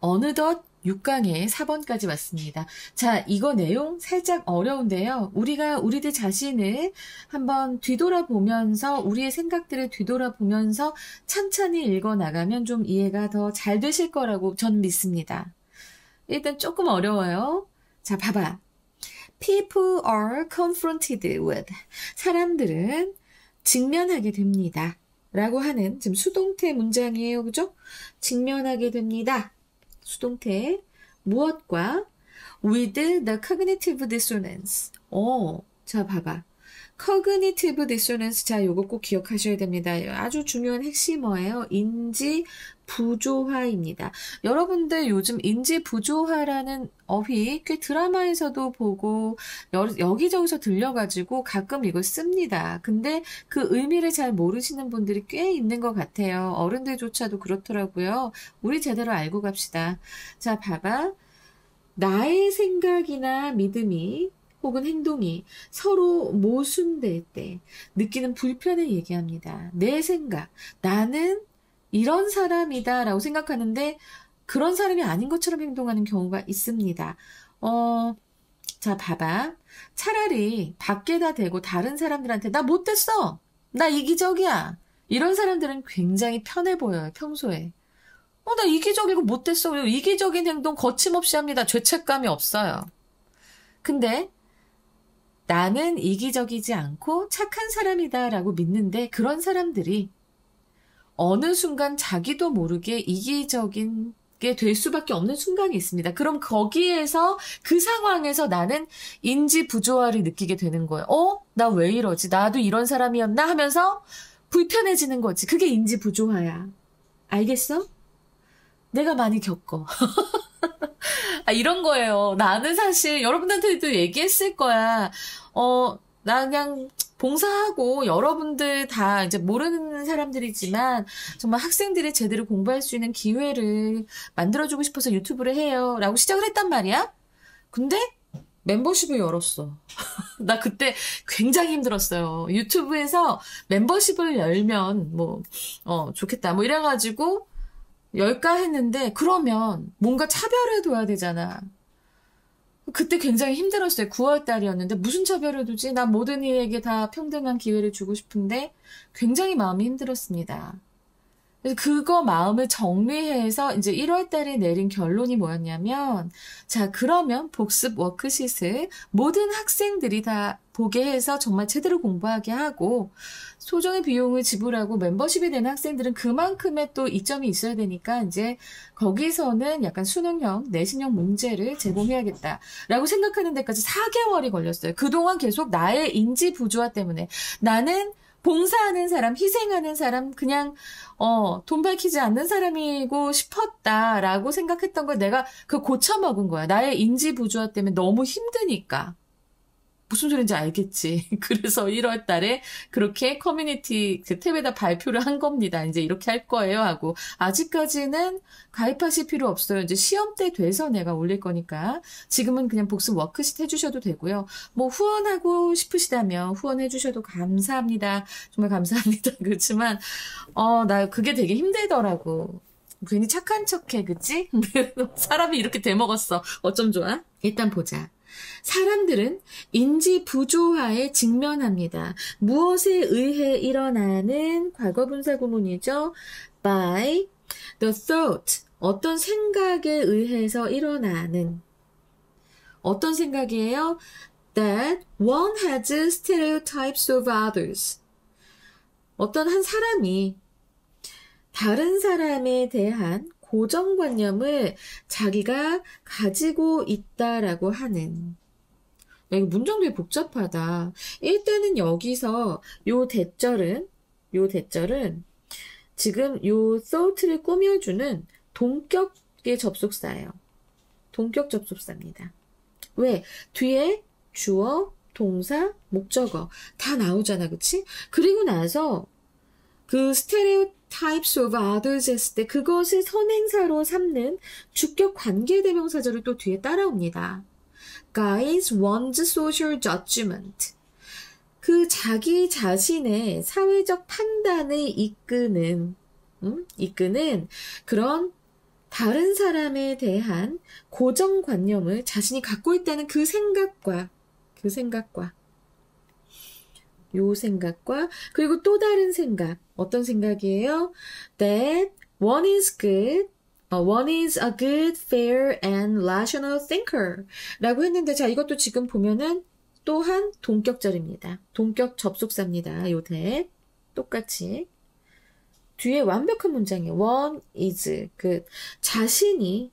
어느덧 6강의 4번까지 왔습니다. 자, 이거 내용 살짝 어려운데요. 우리가 우리들 자신을 한번 뒤돌아보면서 우리의 생각들을 뒤돌아보면서 찬찬히 읽어나가면 좀 이해가 더 잘 되실 거라고 전 믿습니다. 일단 조금 어려워요. 자, 봐봐. People are confronted with. 사람들은 직면하게 됩니다. 라고 하는 지금 수동태 문장이에요. 그죠? 직면하게 됩니다. 수동태 무엇과 with the cognitive dissonance. 자 봐봐. cognitive dissonance. 자 요거 꼭 기억하셔야 됩니다. 아주 중요한 핵심어예요. 인지 부조화입니다. 여러분들 요즘 인지 부조화라는 어휘 꽤 드라마에서도 보고 여기저기서 들려가지고 가끔 이걸 씁니다. 근데 그 의미를 잘 모르시는 분들이 꽤 있는 것 같아요. 어른들조차도 그렇더라고요. 우리 제대로 알고 갑시다. 자, 봐봐. 나의 생각이나 믿음이 혹은 행동이 서로 모순될 때 느끼는 불편을 얘기합니다. 내 생각, 나는 이런 사람이다 라고 생각하는데 그런 사람이 아닌 것처럼 행동하는 경우가 있습니다. 자, 봐봐. 차라리 밖에다 대고 다른 사람들한테 나 못됐어. 나 이기적이야. 이런 사람들은 굉장히 편해 보여요, 평소에. 나 이기적이고 못됐어. 이기적인 행동 거침없이 합니다. 죄책감이 없어요. 근데 나는 이기적이지 않고 착한 사람이다 라고 믿는데 그런 사람들이 어느 순간 자기도 모르게 이기적인 게 될 수밖에 없는 순간이 있습니다. 그럼 거기에서 그 상황에서 나는 인지 부조화를 느끼게 되는 거예요. 나 왜 이러지? 나도 이런 사람이었나? 하면서 불편해지는 거지. 그게 인지 부조화야. 알겠어? 내가 많이 겪어. 이런 거예요. 나는 사실 여러분한테도 얘기했을 거야. 나 그냥 봉사하고 여러분들 다 이제 모르는 사람들이지만 정말 학생들이 제대로 공부할 수 있는 기회를 만들어주고 싶어서 유튜브를 해요. 라고 시작을 했단 말이야. 근데 멤버십을 열었어. 나 그때 굉장히 힘들었어요. 유튜브에서 멤버십을 열면 좋겠다. 이래가지고 열까 했는데 그러면 뭔가 차별을 둬야 되잖아. 그때 굉장히 힘들었어요. 9월 달이었는데 무슨 차별을 두지? 난 모든 이에게 다 평등한 기회를 주고 싶은데 굉장히 마음이 힘들었습니다. 그래서 그거 마음을 정리해서 이제 1월 달에 내린 결론이 뭐였냐면 자, 그러면 복습 워크시트를 모든 학생들이 다 보게 해서 정말 제대로 공부하게 하고 소정의 비용을 지불하고 멤버십이 되는 학생들은 그만큼의 또 이점이 있어야 되니까 이제 거기서는 약간 수능형, 내신형 문제를 제공해야겠다라고 생각하는 데까지 4개월이 걸렸어요. 그동안 계속 나의 인지 부조화 때문에 나는 봉사하는 사람, 희생하는 사람, 그냥 돈 밝히지 않는 사람이고 싶었다라고 생각했던 걸 내가 고쳐먹은 거야. 나의 인지 부조화 때문에 너무 힘드니까. 무슨 소린지 알겠지. 그래서 1월 달에 그렇게 커뮤니티 탭에다 발표를 한 겁니다. 이제 이렇게 할 거예요 하고 아직까지는 가입하실 필요 없어요. 이제 시험 때 돼서 내가 올릴 거니까 지금은 그냥 복습 워크시트 해주셔도 되고요. 후원하고 싶으시다면 후원해 주셔도 감사합니다. 정말 감사합니다. 그렇지만 나 그게 되게 힘들더라고. 괜히 착한 척해, 그치? 사람이 이렇게 돼먹었어. 어쩜 좋아? 일단 보자. 사람들은 인지 부조화에 직면합니다. 무엇에 의해 일어나는 과거분사 구문이죠? By the thought. 어떤 생각에 의해서 일어나는. 어떤 생각이에요? That one has stereotypes of others. 어떤 한 사람이 다른 사람에 대한 고정관념을 자기가 가지고 있다라고 하는. 야, 이거 문장 되게 복잡하다. 일단은 여기서 요 대절은 지금 요 thought를 꾸며주는 동격의 접속사예요. 동격 접속사입니다. 왜? 뒤에 주어, 동사, 목적어 다 나오잖아, 그치? 그리고 나서 그 stereotypes of others 했을 때 그것을 선행사로 삼는 주격 관계대명사절이 또 뒤에 따라옵니다. Guides one's social judgment. 그 자기 자신의 사회적 판단을 이끄는 그런 다른 사람에 대한 고정관념을 자신이 갖고 있다는 그 생각과 요 생각과 그리고 또 다른 생각 어떤 생각이에요? That one is good, one is a good, fair and rational thinker 라고 했는데 자 이것도 지금 보면은 또한 동격절입니다. 동격 접속사입니다. 요 대 똑같이 뒤에 완벽한 문장이에요. One is good. 자신이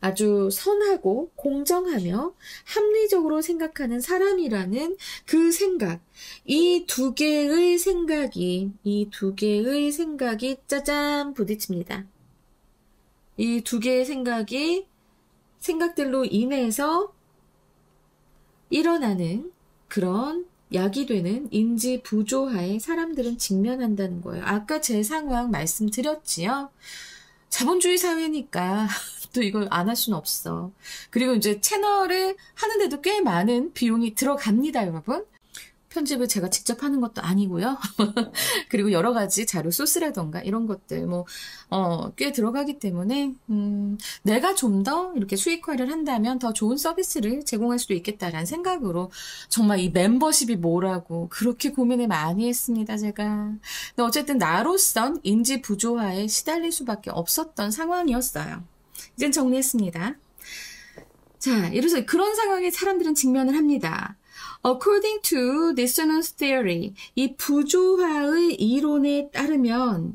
아주 선하고 공정하며 합리적으로 생각하는 사람이라는 그 생각. 이 두 개의 생각이 짜잔 부딪힙니다. 이 두 개의 생각들로 인해서 일어나는 그런 야기되는 인지 부조화에 사람들은 직면한다는 거예요. 아까 제 상황 말씀드렸지요. 자본주의 사회니까 또 이걸 안 할 수는 없어. 그리고 이제 채널을 하는데도 꽤 많은 비용이 들어갑니다, 여러분. 편집을 제가 직접 하는 것도 아니고요. 그리고 여러 가지 자료 소스라던가 이런 것들 꽤 들어가기 때문에 내가 좀 더 이렇게 수익화를 한다면 더 좋은 서비스를 제공할 수도 있겠다라는 생각으로 정말 이 멤버십이 뭐라고 그렇게 고민을 많이 했습니다, 제가. 근데 어쨌든 나로선 인지 부조화에 시달릴 수밖에 없었던 상황이었어요. 이젠 정리했습니다. 자, 이래서 그런 상황에 사람들은 직면을 합니다. According to dissonance theory, 이 부조화의 이론에 따르면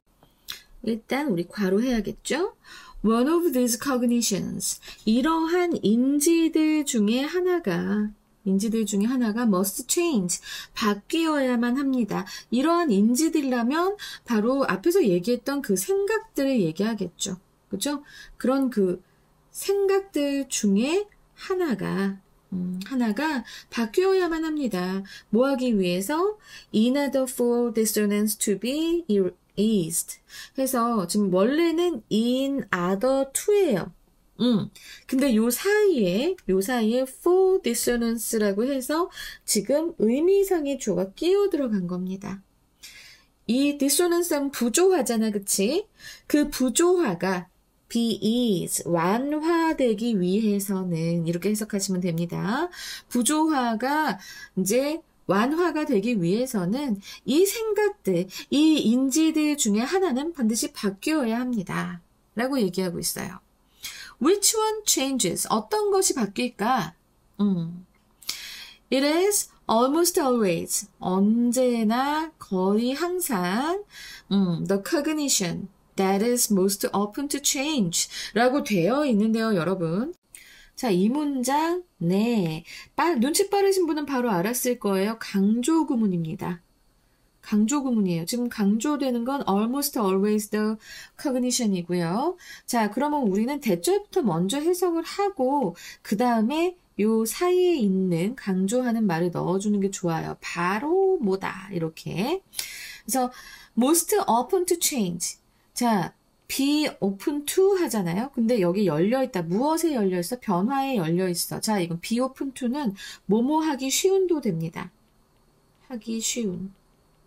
일단 우리 괄호해야겠죠? One of these cognitions, 이러한 인지들 중에 하나가 must change, 바뀌어야만 합니다. 이러한 인지들이라면 바로 앞에서 얘기했던 그 생각들을 얘기하겠죠. 그죠? 그런 그 생각들 중에 하나가 바뀌어야만 합니다. 뭐 하기 위해서? In order for dissonance to be eased. 그래서 지금 원래는 in order to예요. 근데 요 사이에 for dissonance라고 해서 지금 의미상의 주어가 끼어 들어간 겁니다. 이 dissonance는 부조화잖아, 그치? 그 부조화가 be eased, 완화되기 위해서는 이렇게 해석하시면 됩니다. 부조화가 이제 완화가 되기 위해서는 이 생각들, 이 인지들 중에 하나는 반드시 바뀌어야 합니다. 라고 얘기하고 있어요. Which one changes? 어떤 것이 바뀔까? It is almost always, 언제나 거의 항상 the cognition that is most open to change 라고 되어 있는데요, 여러분. 자, 이 문장, 네. 눈치 빠르신 분은 바로 알았을 거예요. 강조 구문입니다. 강조 구문이에요. 지금 강조되는 건 almost always the cognition이고요. 자, 그러면 우리는 대절부터 먼저 해석을 하고 그 다음에 요 사이에 있는 강조하는 말을 넣어주는 게 좋아요. 바로 뭐다, 이렇게. 그래서 most open to change. 자, be open to 하잖아요. 근데 여기 열려있다. 무엇에 열려있어? 변화에 열려있어. 자, 이건 be open to는 뭐뭐 하기 쉬운도 됩니다. 하기 쉬운.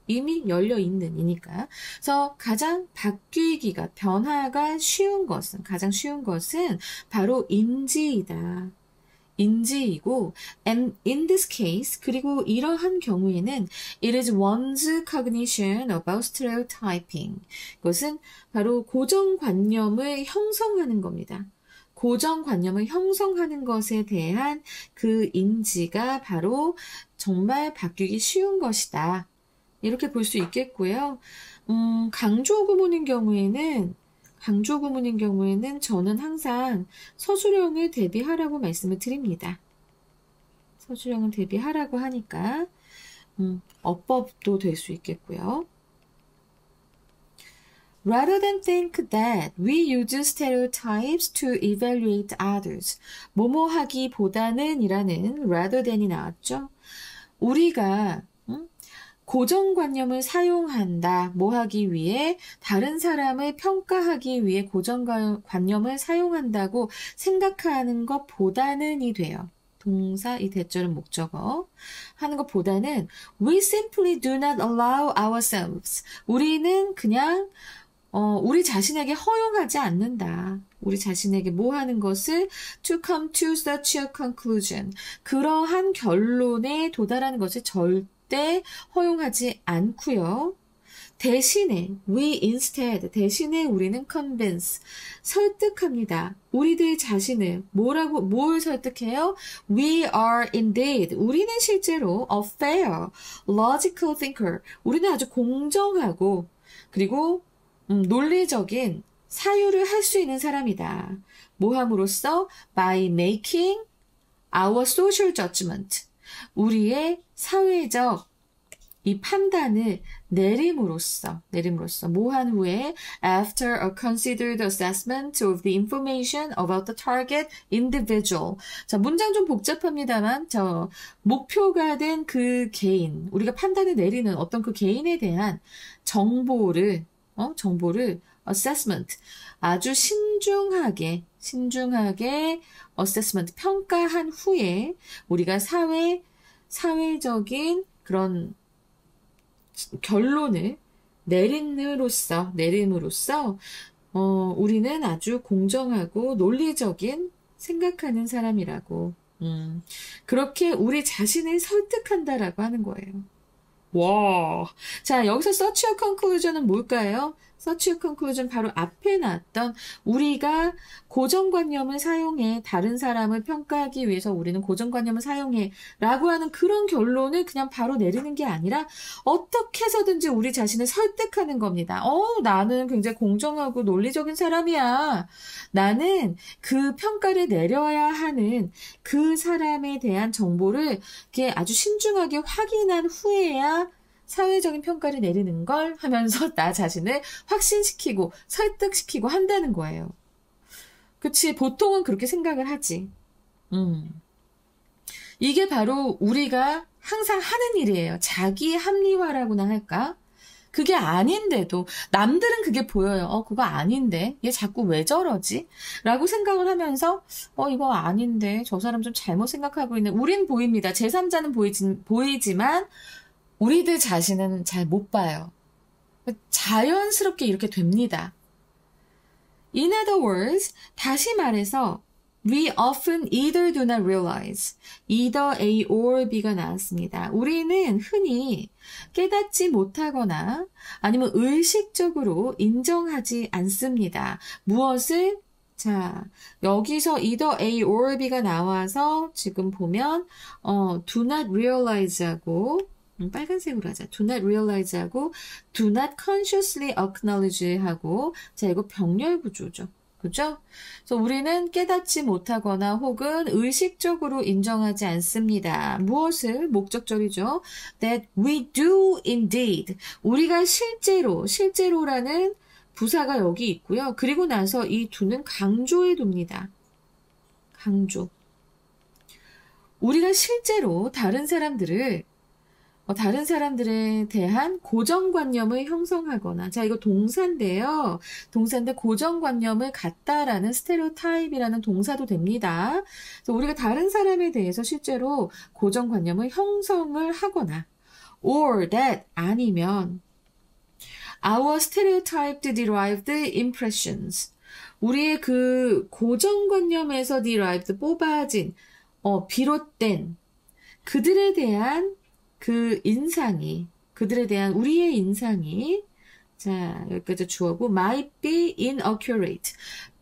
이미 열려 있는 이니까. 그래서 가장 바뀌기가, 변화가 쉬운 것은, 가장 쉬운 것은 바로 인지이다. 인지이고, and in this case, 그리고 이러한 경우에는 it is one's cognition about stereotyping. 이것은 바로 고정관념을 형성하는 겁니다. 고정관념을 형성하는 것에 대한 그 인지가 바로 정말 바뀌기 쉬운 것이다. 이렇게 볼 수 있겠고요. 강조 구문인 경우에는 저는 항상 서술형을 대비하라고 말씀을 드립니다. 서술형을 대비하라고 하니까 어법도 될 수 있겠고요. Rather than think that we use stereotypes to evaluate others. 뭐뭐 하기보다는 이라는 rather than이 나왔죠. 우리가 고정관념을 사용한다. 뭐 하기 위해? 다른 사람을 평가하기 위해 고정관념을 사용한다고 생각하는 것보다는이 돼요. 동사, 이 대절은 목적어 하는 것보다는 we simply do not allow ourselves. 우리는 그냥 우리 자신에게 허용하지 않는다. 우리 자신에게 뭐 하는 것을 to come to such a conclusion. 그러한 결론에 도달하는 것을 절대 허용하지 않고요. 대신에 we instead, 대신에 우리는 convince, 설득합니다. 우리들 자신을 뭘 설득해요? We are indeed, 우리는 실제로 a fair, logical thinker. 우리는 아주 공정하고 그리고 논리적인 사유를 할 수 있는 사람이다. 뭐 함으로써? By making our social judgment. 우리의 사회적 이 판단을 내림으로써 뭐 한 후에 after a considered assessment of the information about the target individual. 자, 문장 좀 복잡합니다만 목표가 된 그 개인, 우리가 판단을 내리는 어떤 그 개인에 대한 정보를 assessment, 아주 신중하게 assessment, 평가한 후에 우리가 사회적인 그런 결론을 내림으로써 우리는 아주 공정하고 논리적인 생각하는 사람이라고 그렇게 우리 자신을 설득한다라고 하는 거예요. 와, 자, 여기서 such a conclusion은 뭘까요? such a conclusion 바로 앞에 나왔던 우리가 고정관념을 사용해 다른 사람을 평가하기 위해서 우리는 고정관념을 사용해 라고 하는 그런 결론을 그냥 바로 내리는 게 아니라 어떻게 해서든지 우리 자신을 설득하는 겁니다. 나는 굉장히 공정하고 논리적인 사람이야. 나는 그 평가를 내려야 하는 그 사람에 대한 정보를 이렇게 아주 신중하게 확인한 후에야 사회적인 평가를 내리는 걸 하면서 나 자신을 확신시키고 설득시키고 한다는 거예요. 그치? 보통은 그렇게 생각을 하지. 이게 바로 우리가 항상 하는 일이에요. 자기 합리화라고나 할까? 그게 아닌데도 남들은 그게 보여요. 그거 아닌데 얘 자꾸 왜 저러지? 라고 생각을 하면서 이거 아닌데 저 사람 좀 잘못 생각하고 있네. 우린 보입니다. 제3자는 보이지만 우리들 자신은 잘 못 봐요. 자연스럽게 이렇게 됩니다. In other words, 다시 말해서 we often either do not realize, either A or B가 나왔습니다. 우리는 흔히 깨닫지 못하거나 아니면 의식적으로 인정하지 않습니다. 무엇을? 자, 여기서 either A or B가 나와서 지금 보면 do not realize하고 빨간색으로 하자. do not realize하고 do not consciously acknowledge하고 자, 이거 병렬 구조죠. 그죠? 그래서 우리는 깨닫지 못하거나 혹은 의식적으로 인정하지 않습니다. 무엇을? 목적절이죠. That we do indeed. 우리가 실제로라는 부사가 여기 있고요. 그리고 나서 이 do는 강조해 둡니다. 강조. 우리가 실제로 다른 사람들에 대한 고정관념을 형성하거나, 자, 이거 동사인데요. 동사인데 고정관념을 갖다라는 스테레오타입이라는 동사도 됩니다. 그래서 우리가 다른 사람에 대해서 실제로 고정관념을 형성을 하거나, or that 아니면 our stereotyped derived impressions 우리의 그 고정관념에서 derived 뽑아진 비롯된 그들에 대한 그 인상이 그들에 대한 우리의 인상이 자 여기까지 주어고 might be inaccurate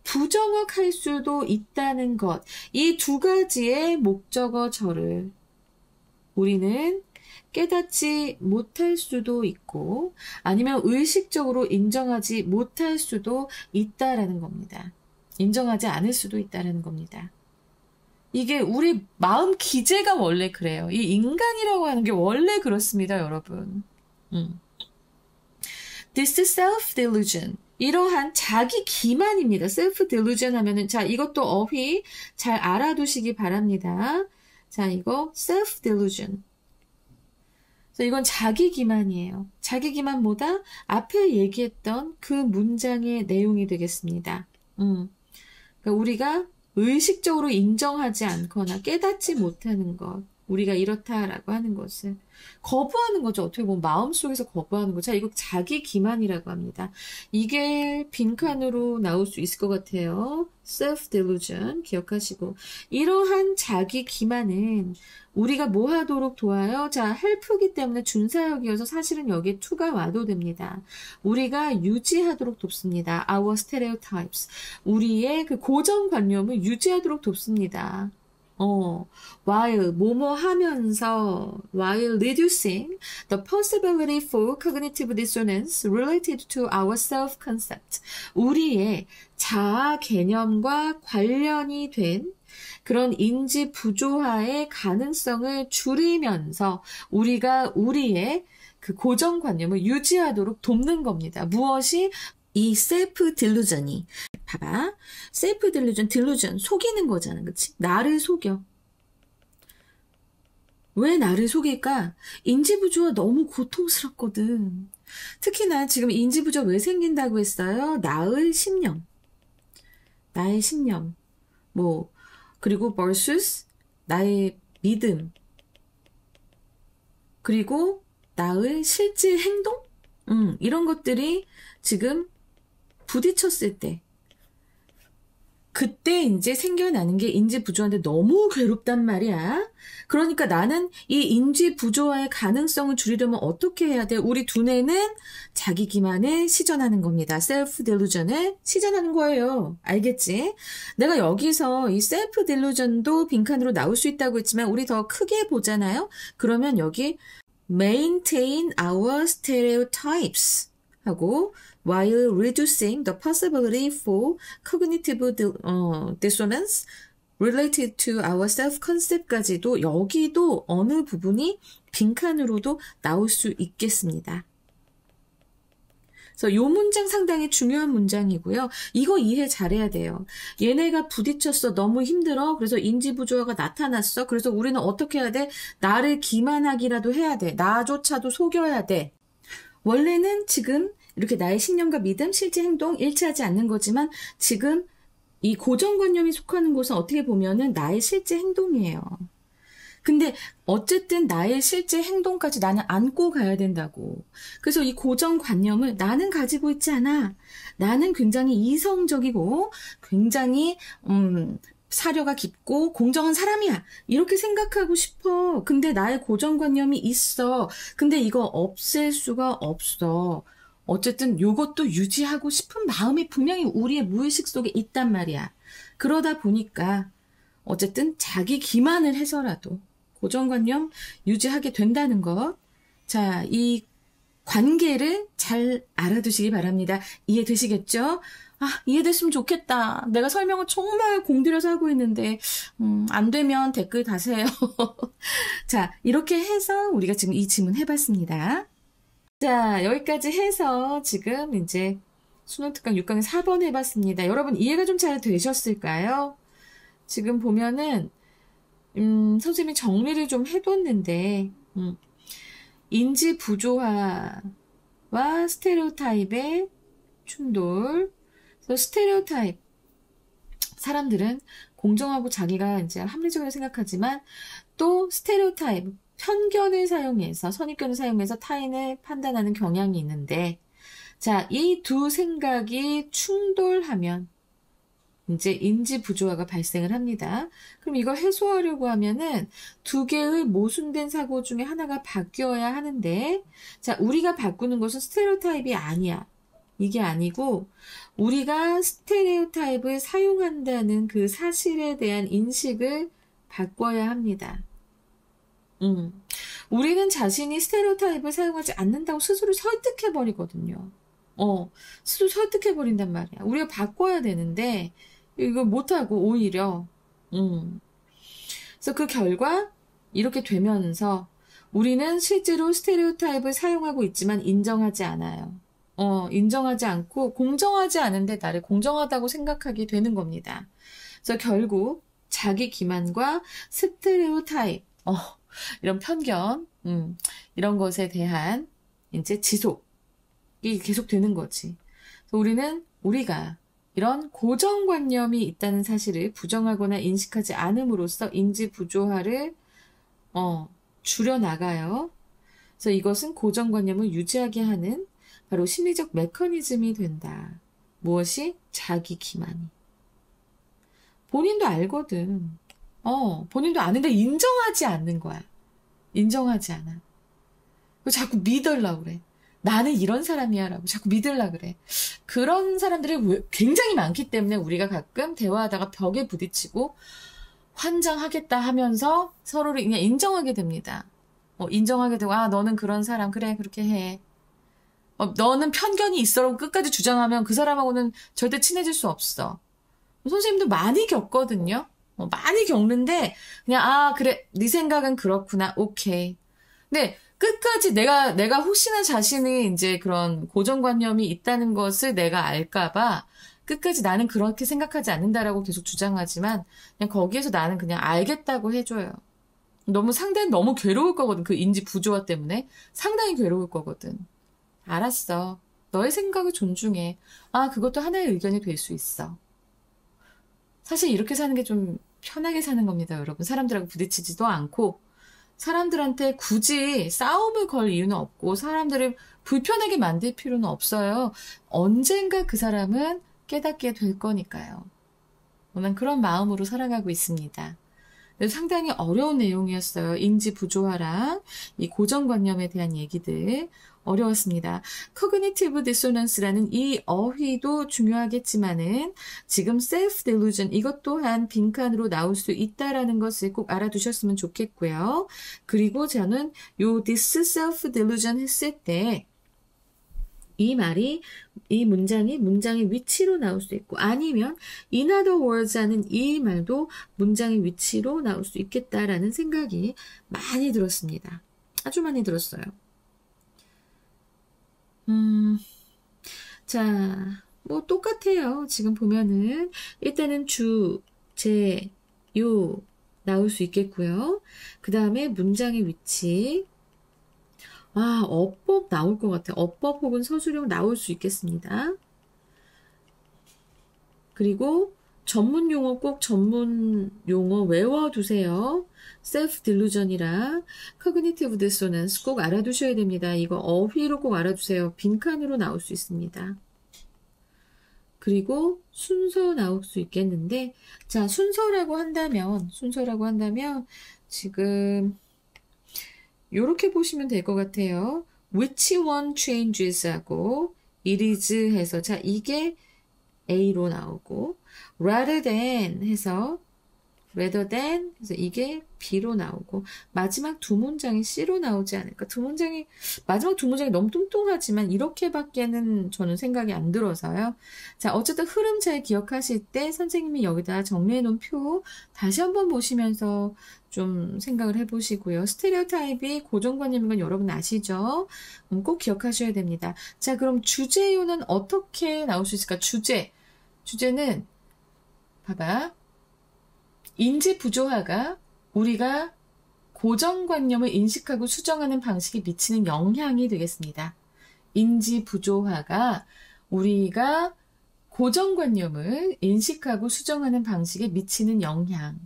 부정확할 수도 있다는 것 이 두 가지의 목적어절을 우리는 깨닫지 못할 수도 있고 아니면 의식적으로 인정하지 못할 수도 있다라는 겁니다. 인정하지 않을 수도 있다라는 겁니다. 이게 우리 마음 기제가 원래 그래요. 이 인간이라고 하는 게 원래 그렇습니다, 여러분. This self-delusion. 이러한 자기 기만입니다. self-delusion 하면은, 자, 이것도 어휘 잘 알아두시기 바랍니다. 자, 이거 self-delusion. 이건 자기 기만이에요. 자기 기만 뭐다? 앞에 얘기했던 그 문장의 내용이 되겠습니다. 그러니까 우리가 의식적으로 인정하지 않거나 깨닫지 못하는 것. 우리가 이렇다라고 하는 것을 거부하는 거죠. 어떻게 보면 마음속에서 거부하는 거죠. 이거 자기 기만이라고 합니다. 이게 빈칸으로 나올 수 있을 것 같아요. self-delusion 기억하시고 이러한 자기 기만은 우리가 뭐 하도록 도와요? 자, help기 때문에 준사역이어서 사실은 여기에 to가 와도 됩니다. 우리가 유지하도록 돕습니다. Our stereotypes. 우리의 그 고정관념을 유지하도록 돕습니다. while 뭐뭐 하면서 while reducing the possibility for cognitive dissonance related to our self-concept 우리의 자아 개념과 관련이 된 그런 인지 부조화의 가능성을 줄이면서 우리가 우리의 그 고정관념을 유지하도록 돕는 겁니다. 무엇이? 이 셀프 딜루전이 봐봐. 셀프 딜루전 속이는 거잖아. 그치? 나를 속여. 왜 나를 속일까? 인지부조화 너무 고통스럽거든. 특히나 지금 인지부조화 왜 생긴다고 했어요? 나의 신념. 나의 신념. 그리고 versus 나의 믿음. 그리고 나의 실질 행동? 이런 것들이 지금 부딪혔을 때 그때 이제 생겨나는 게 인지 부조화인데 너무 괴롭단 말이야. 그러니까 나는 이 인지 부조화의 가능성을 줄이려면 어떻게 해야 돼? 우리 두뇌는 자기 기만을 시전하는 겁니다. 셀프 딜루전을 시전하는 거예요. 알겠지? 내가 여기서 이 셀프 딜루전도 빈칸으로 나올 수 있다고 했지만 우리 더 크게 보잖아요. 그러면 여기 maintain our stereotypes 하고 while reducing the possibility for cognitive dissonance related to our self-concept까지도 여기도 어느 부분이 빈칸으로도 나올 수 있겠습니다. 그래서 이 문장 상당히 중요한 문장이고요. 이거 이해 잘해야 돼요. 얘네가 부딪혔어. 너무 힘들어. 그래서 인지부조화가 나타났어. 그래서 우리는 어떻게 해야 돼? 나를 기만하기라도 해야 돼. 나조차도 속여야 돼. 원래는 지금 이렇게 나의 신념과 믿음, 실제 행동 일치하지 않는 거지만 지금 이 고정관념이 속하는 곳은 어떻게 보면은 나의 실제 행동이에요. 근데 어쨌든 나의 실제 행동까지 나는 안고 가야 된다고. 그래서 이 고정관념을 나는 가지고 있지 않아. 나는 굉장히 이성적이고 굉장히 사려가 깊고 공정한 사람이야. 이렇게 생각하고 싶어. 근데 나의 고정관념이 있어. 근데 이거 없앨 수가 없어. 어쨌든 요것도 유지하고 싶은 마음이 분명히 우리의 무의식 속에 있단 말이야. 그러다 보니까 어쨌든 자기 기만을 해서라도 고정관념 유지하게 된다는 것. 자, 이 관계를 잘 알아두시기 바랍니다. 이해되시겠죠? 이해됐으면 좋겠다. 내가 설명을 정말 공들여서 하고 있는데 안 되면 댓글 다세요. 자, 이렇게 해서 우리가 지금 이 질문 해봤습니다. 자, 여기까지 해서 지금 이제 수능 특강 6강의 4번 해봤습니다. 여러분 이해가 좀 잘 되셨을까요? 지금 보면은 선생님이 정리를 좀 해뒀는데 인지 부조화와 스테레오타입의 충돌. 그래서 스테레오타입 사람들은 공정하고 자기가 이제 합리적으로 생각하지만 또 스테레오타입 편견을 사용해서, 선입견을 사용해서 타인을 판단하는 경향이 있는데, 자, 이 두 생각이 충돌하면 이제 인지 부조화가 발생을 합니다. 그럼 이걸 해소하려고 하면은 두 개의 모순된 사고 중에 하나가 바뀌어야 하는데, 자, 우리가 바꾸는 것은 스테레오타입이 아니야. 이게 아니고, 우리가 스테레오타입을 사용한다는 그 사실에 대한 인식을 바꿔야 합니다. 우리는 자신이 스테레오타입을 사용하지 않는다고 스스로 설득해버리거든요. 스스로 설득해버린단 말이야. 우리가 바꿔야 되는데, 이거 못하고 오히려 그래서 그 결과 이렇게 되면서 우리는 실제로 스테레오타입을 사용하고 있지만 인정하지 않아요. 인정하지 않고 공정하지 않은데 나를 공정하다고 생각하게 되는 겁니다. 그래서 결국 자기 기만과 스테레오타입 이런 편견 이런 것에 대한 이제 지속이 계속되는 거지. 그래서 우리가 이런 고정관념이 있다는 사실을 부정하거나 인식하지 않음으로써 인지 부조화를 줄여나가요. 그래서 이것은 고정관념을 유지하게 하는 바로 심리적 메커니즘이 된다. 무엇이? 자기 기만이. 본인도 알거든. 본인도 아는데 인정하지 않는 거야. 인정하지 않아. 자꾸 믿으려고 그래. 나는 이런 사람이야 라고 자꾸 믿으려고 그래. 그런 사람들이 굉장히 많기 때문에 우리가 가끔 대화하다가 벽에 부딪히고 환장하겠다 하면서 서로를 그냥 인정하게 됩니다. 인정하게 되고, 너는 그런 사람, 그래, 그렇게 해. 너는 편견이 있어라고 끝까지 주장하면 그 사람하고는 절대 친해질 수 없어. 선생님도 많이 겪거든요. 많이 겪는데 그냥 그래, 네 생각은 그렇구나, 오케이. 근데 끝까지 내가 혹시나 자신이 이제 그런 고정관념이 있다는 것을 내가 알까봐 끝까지 나는 그렇게 생각하지 않는다라고 계속 주장하지만 그냥 거기에서 나는 그냥 알겠다고 해줘요. 상대는 너무 괴로울 거거든. 그 인지 부조화 때문에 상당히 괴로울 거거든. 알았어. 너의 생각을 존중해. 그것도 하나의 의견이 될 수 있어. 사실 이렇게 사는 게 좀 편하게 사는 겁니다, 여러분. 사람들하고 부딪히지도 않고 사람들한테 굳이 싸움을 걸 이유는 없고 사람들을 불편하게 만들 필요는 없어요. 언젠가 그 사람은 깨닫게 될 거니까요. 난 그런 마음으로 살아가고 있습니다. 상당히 어려운 내용이었어요. 인지 부조화랑 이 고정관념에 대한 얘기들 어려웠습니다. Cognitive dissonance라는 이 어휘도 중요하겠지만은 지금 self-delusion 이것 또한 빈칸으로 나올 수 있다라는 것을 꼭 알아두셨으면 좋겠고요. 그리고 저는 요 this self-delusion 했을 때 이 문장의 위치로 나올 수 있고 아니면 in other words 하는 이 말도 문장의 위치로 나올 수 있겠다라는 생각이 많이 들었습니다. 아주 많이 들었어요. 자, 뭐 똑같아요. 지금 보면은 일단은 주, 제, 요 나올 수 있겠고요. 그 다음에 문장의 위치. 어법 나올 것 같아요. 어법 혹은 서술형 나올 수 있겠습니다. 그리고 전문 용어 꼭 전문 용어 외워두세요. self-delusion이랑 cognitive dissonance 꼭 알아두셔야 됩니다. 이거 어휘로 꼭 알아두세요. 빈칸으로 나올 수 있습니다. 그리고 순서 나올 수 있겠는데, 자, 순서라고 한다면 지금 요렇게 보시면 될 것 같아요. which one changes 하고 it is 해서 자 이게 A로 나오고 rather than 해서 이게 B로 나오고 마지막 두 문장이 C로 나오지 않을까. 마지막 두 문장이 너무 뚱뚱하지만 이렇게밖에는 저는 생각이 안 들어서요. 자, 어쨌든 흐름 잘 기억하실 때 선생님이 여기다 정리해 놓은 표 다시 한번 보시면서 좀 생각을 해보시고요. 스테레오타입이 고정관념인 건 여러분 아시죠? 꼭 기억하셔야 됩니다. 자, 그럼 주제요는 어떻게 나올 수 있을까? 주제는 봐봐. 인지 부조화가 우리가 고정관념을 인식하고 수정하는 방식에 미치는 영향이 되겠습니다. 인지 부조화가 우리가 고정관념을 인식하고 수정하는 방식에 미치는 영향.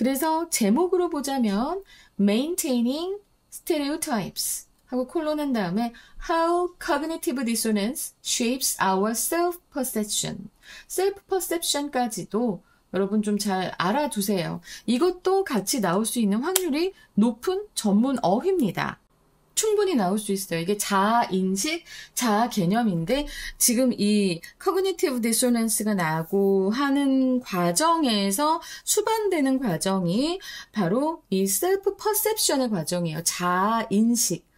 그래서 제목으로 보자면 Maintaining Stereotypes 하고 콜론한 다음에 How Cognitive Dissonance Shapes Our Self-Perception. Self-Perception까지도 여러분 좀 잘 알아두세요. 이것도 같이 나올 수 있는 확률이 높은 전문 어휘입니다. 충분히 나올 수 있어요. 이게 자아인식, 자아개념인데 지금 이 Cognitive Dissonance가 나고 하는 과정에서 수반되는 과정이 바로 이 Self-Perception의 과정이에요. 자아인식.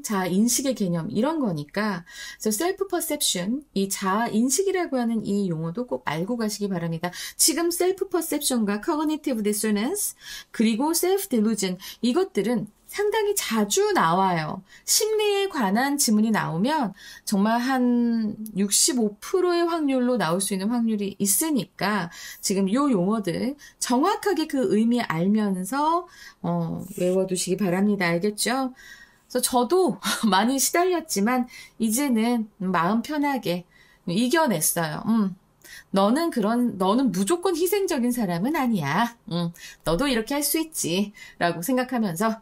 자아인식의 개념 이런 거니까 그래서 self-perception, 이 자아인식이라고 하는 이 용어도 꼭 알고 가시기 바랍니다. 지금 self-perception과 cognitive dissonance 그리고 self-delusion 이것들은 상당히 자주 나와요. 심리에 관한 지문이 나오면 정말 한 65%의 확률로 나올 수 있는 확률이 있으니까 지금 요 용어들 정확하게 그 의미 알면서 외워두시기 바랍니다. 알겠죠? 그래서 저도 많이 시달렸지만 이제는 마음 편하게 이겨냈어요. 너는 무조건 희생적인 사람은 아니야. 너도 이렇게 할 수 있지. 라고 생각하면서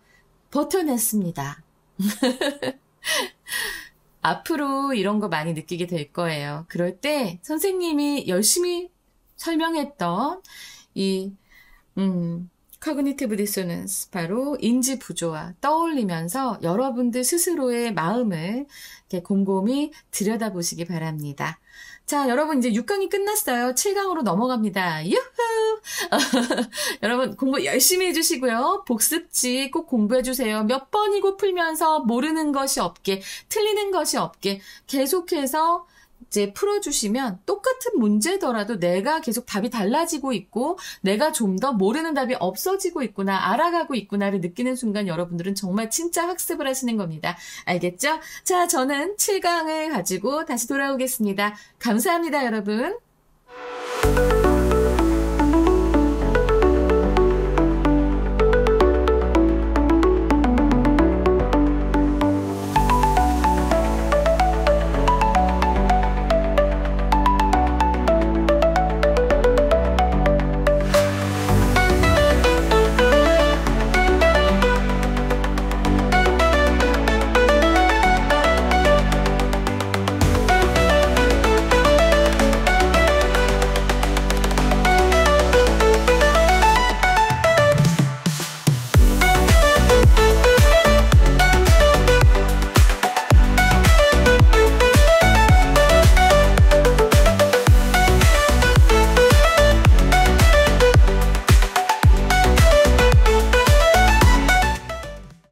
버텨냈습니다. 앞으로 이런 거 많이 느끼게 될 거예요. 그럴 때 선생님이 열심히 설명했던 이, Cognitive Dissonance, 바로 인지 부조화 떠올리면서 여러분들 스스로의 마음을 이렇게 곰곰이 들여다보시기 바랍니다. 자, 여러분 이제 6강이 끝났어요. 7강으로 넘어갑니다. 유후! 여러분 공부 열심히 해주시고요. 복습지 꼭 공부해주세요. 몇 번이고 풀면서 모르는 것이 없게, 틀리는 것이 없게 계속해서 이제 풀어주시면 똑같은 문제더라도 내가 계속 답이 달라지고 있고 내가 좀 더 모르는 답이 없어지고 있구나, 알아가고 있구나를 느끼는 순간 여러분들은 정말 진짜 학습을 하시는 겁니다. 알겠죠? 자, 저는 7강을 가지고 다시 돌아오겠습니다. 감사합니다, 여러분.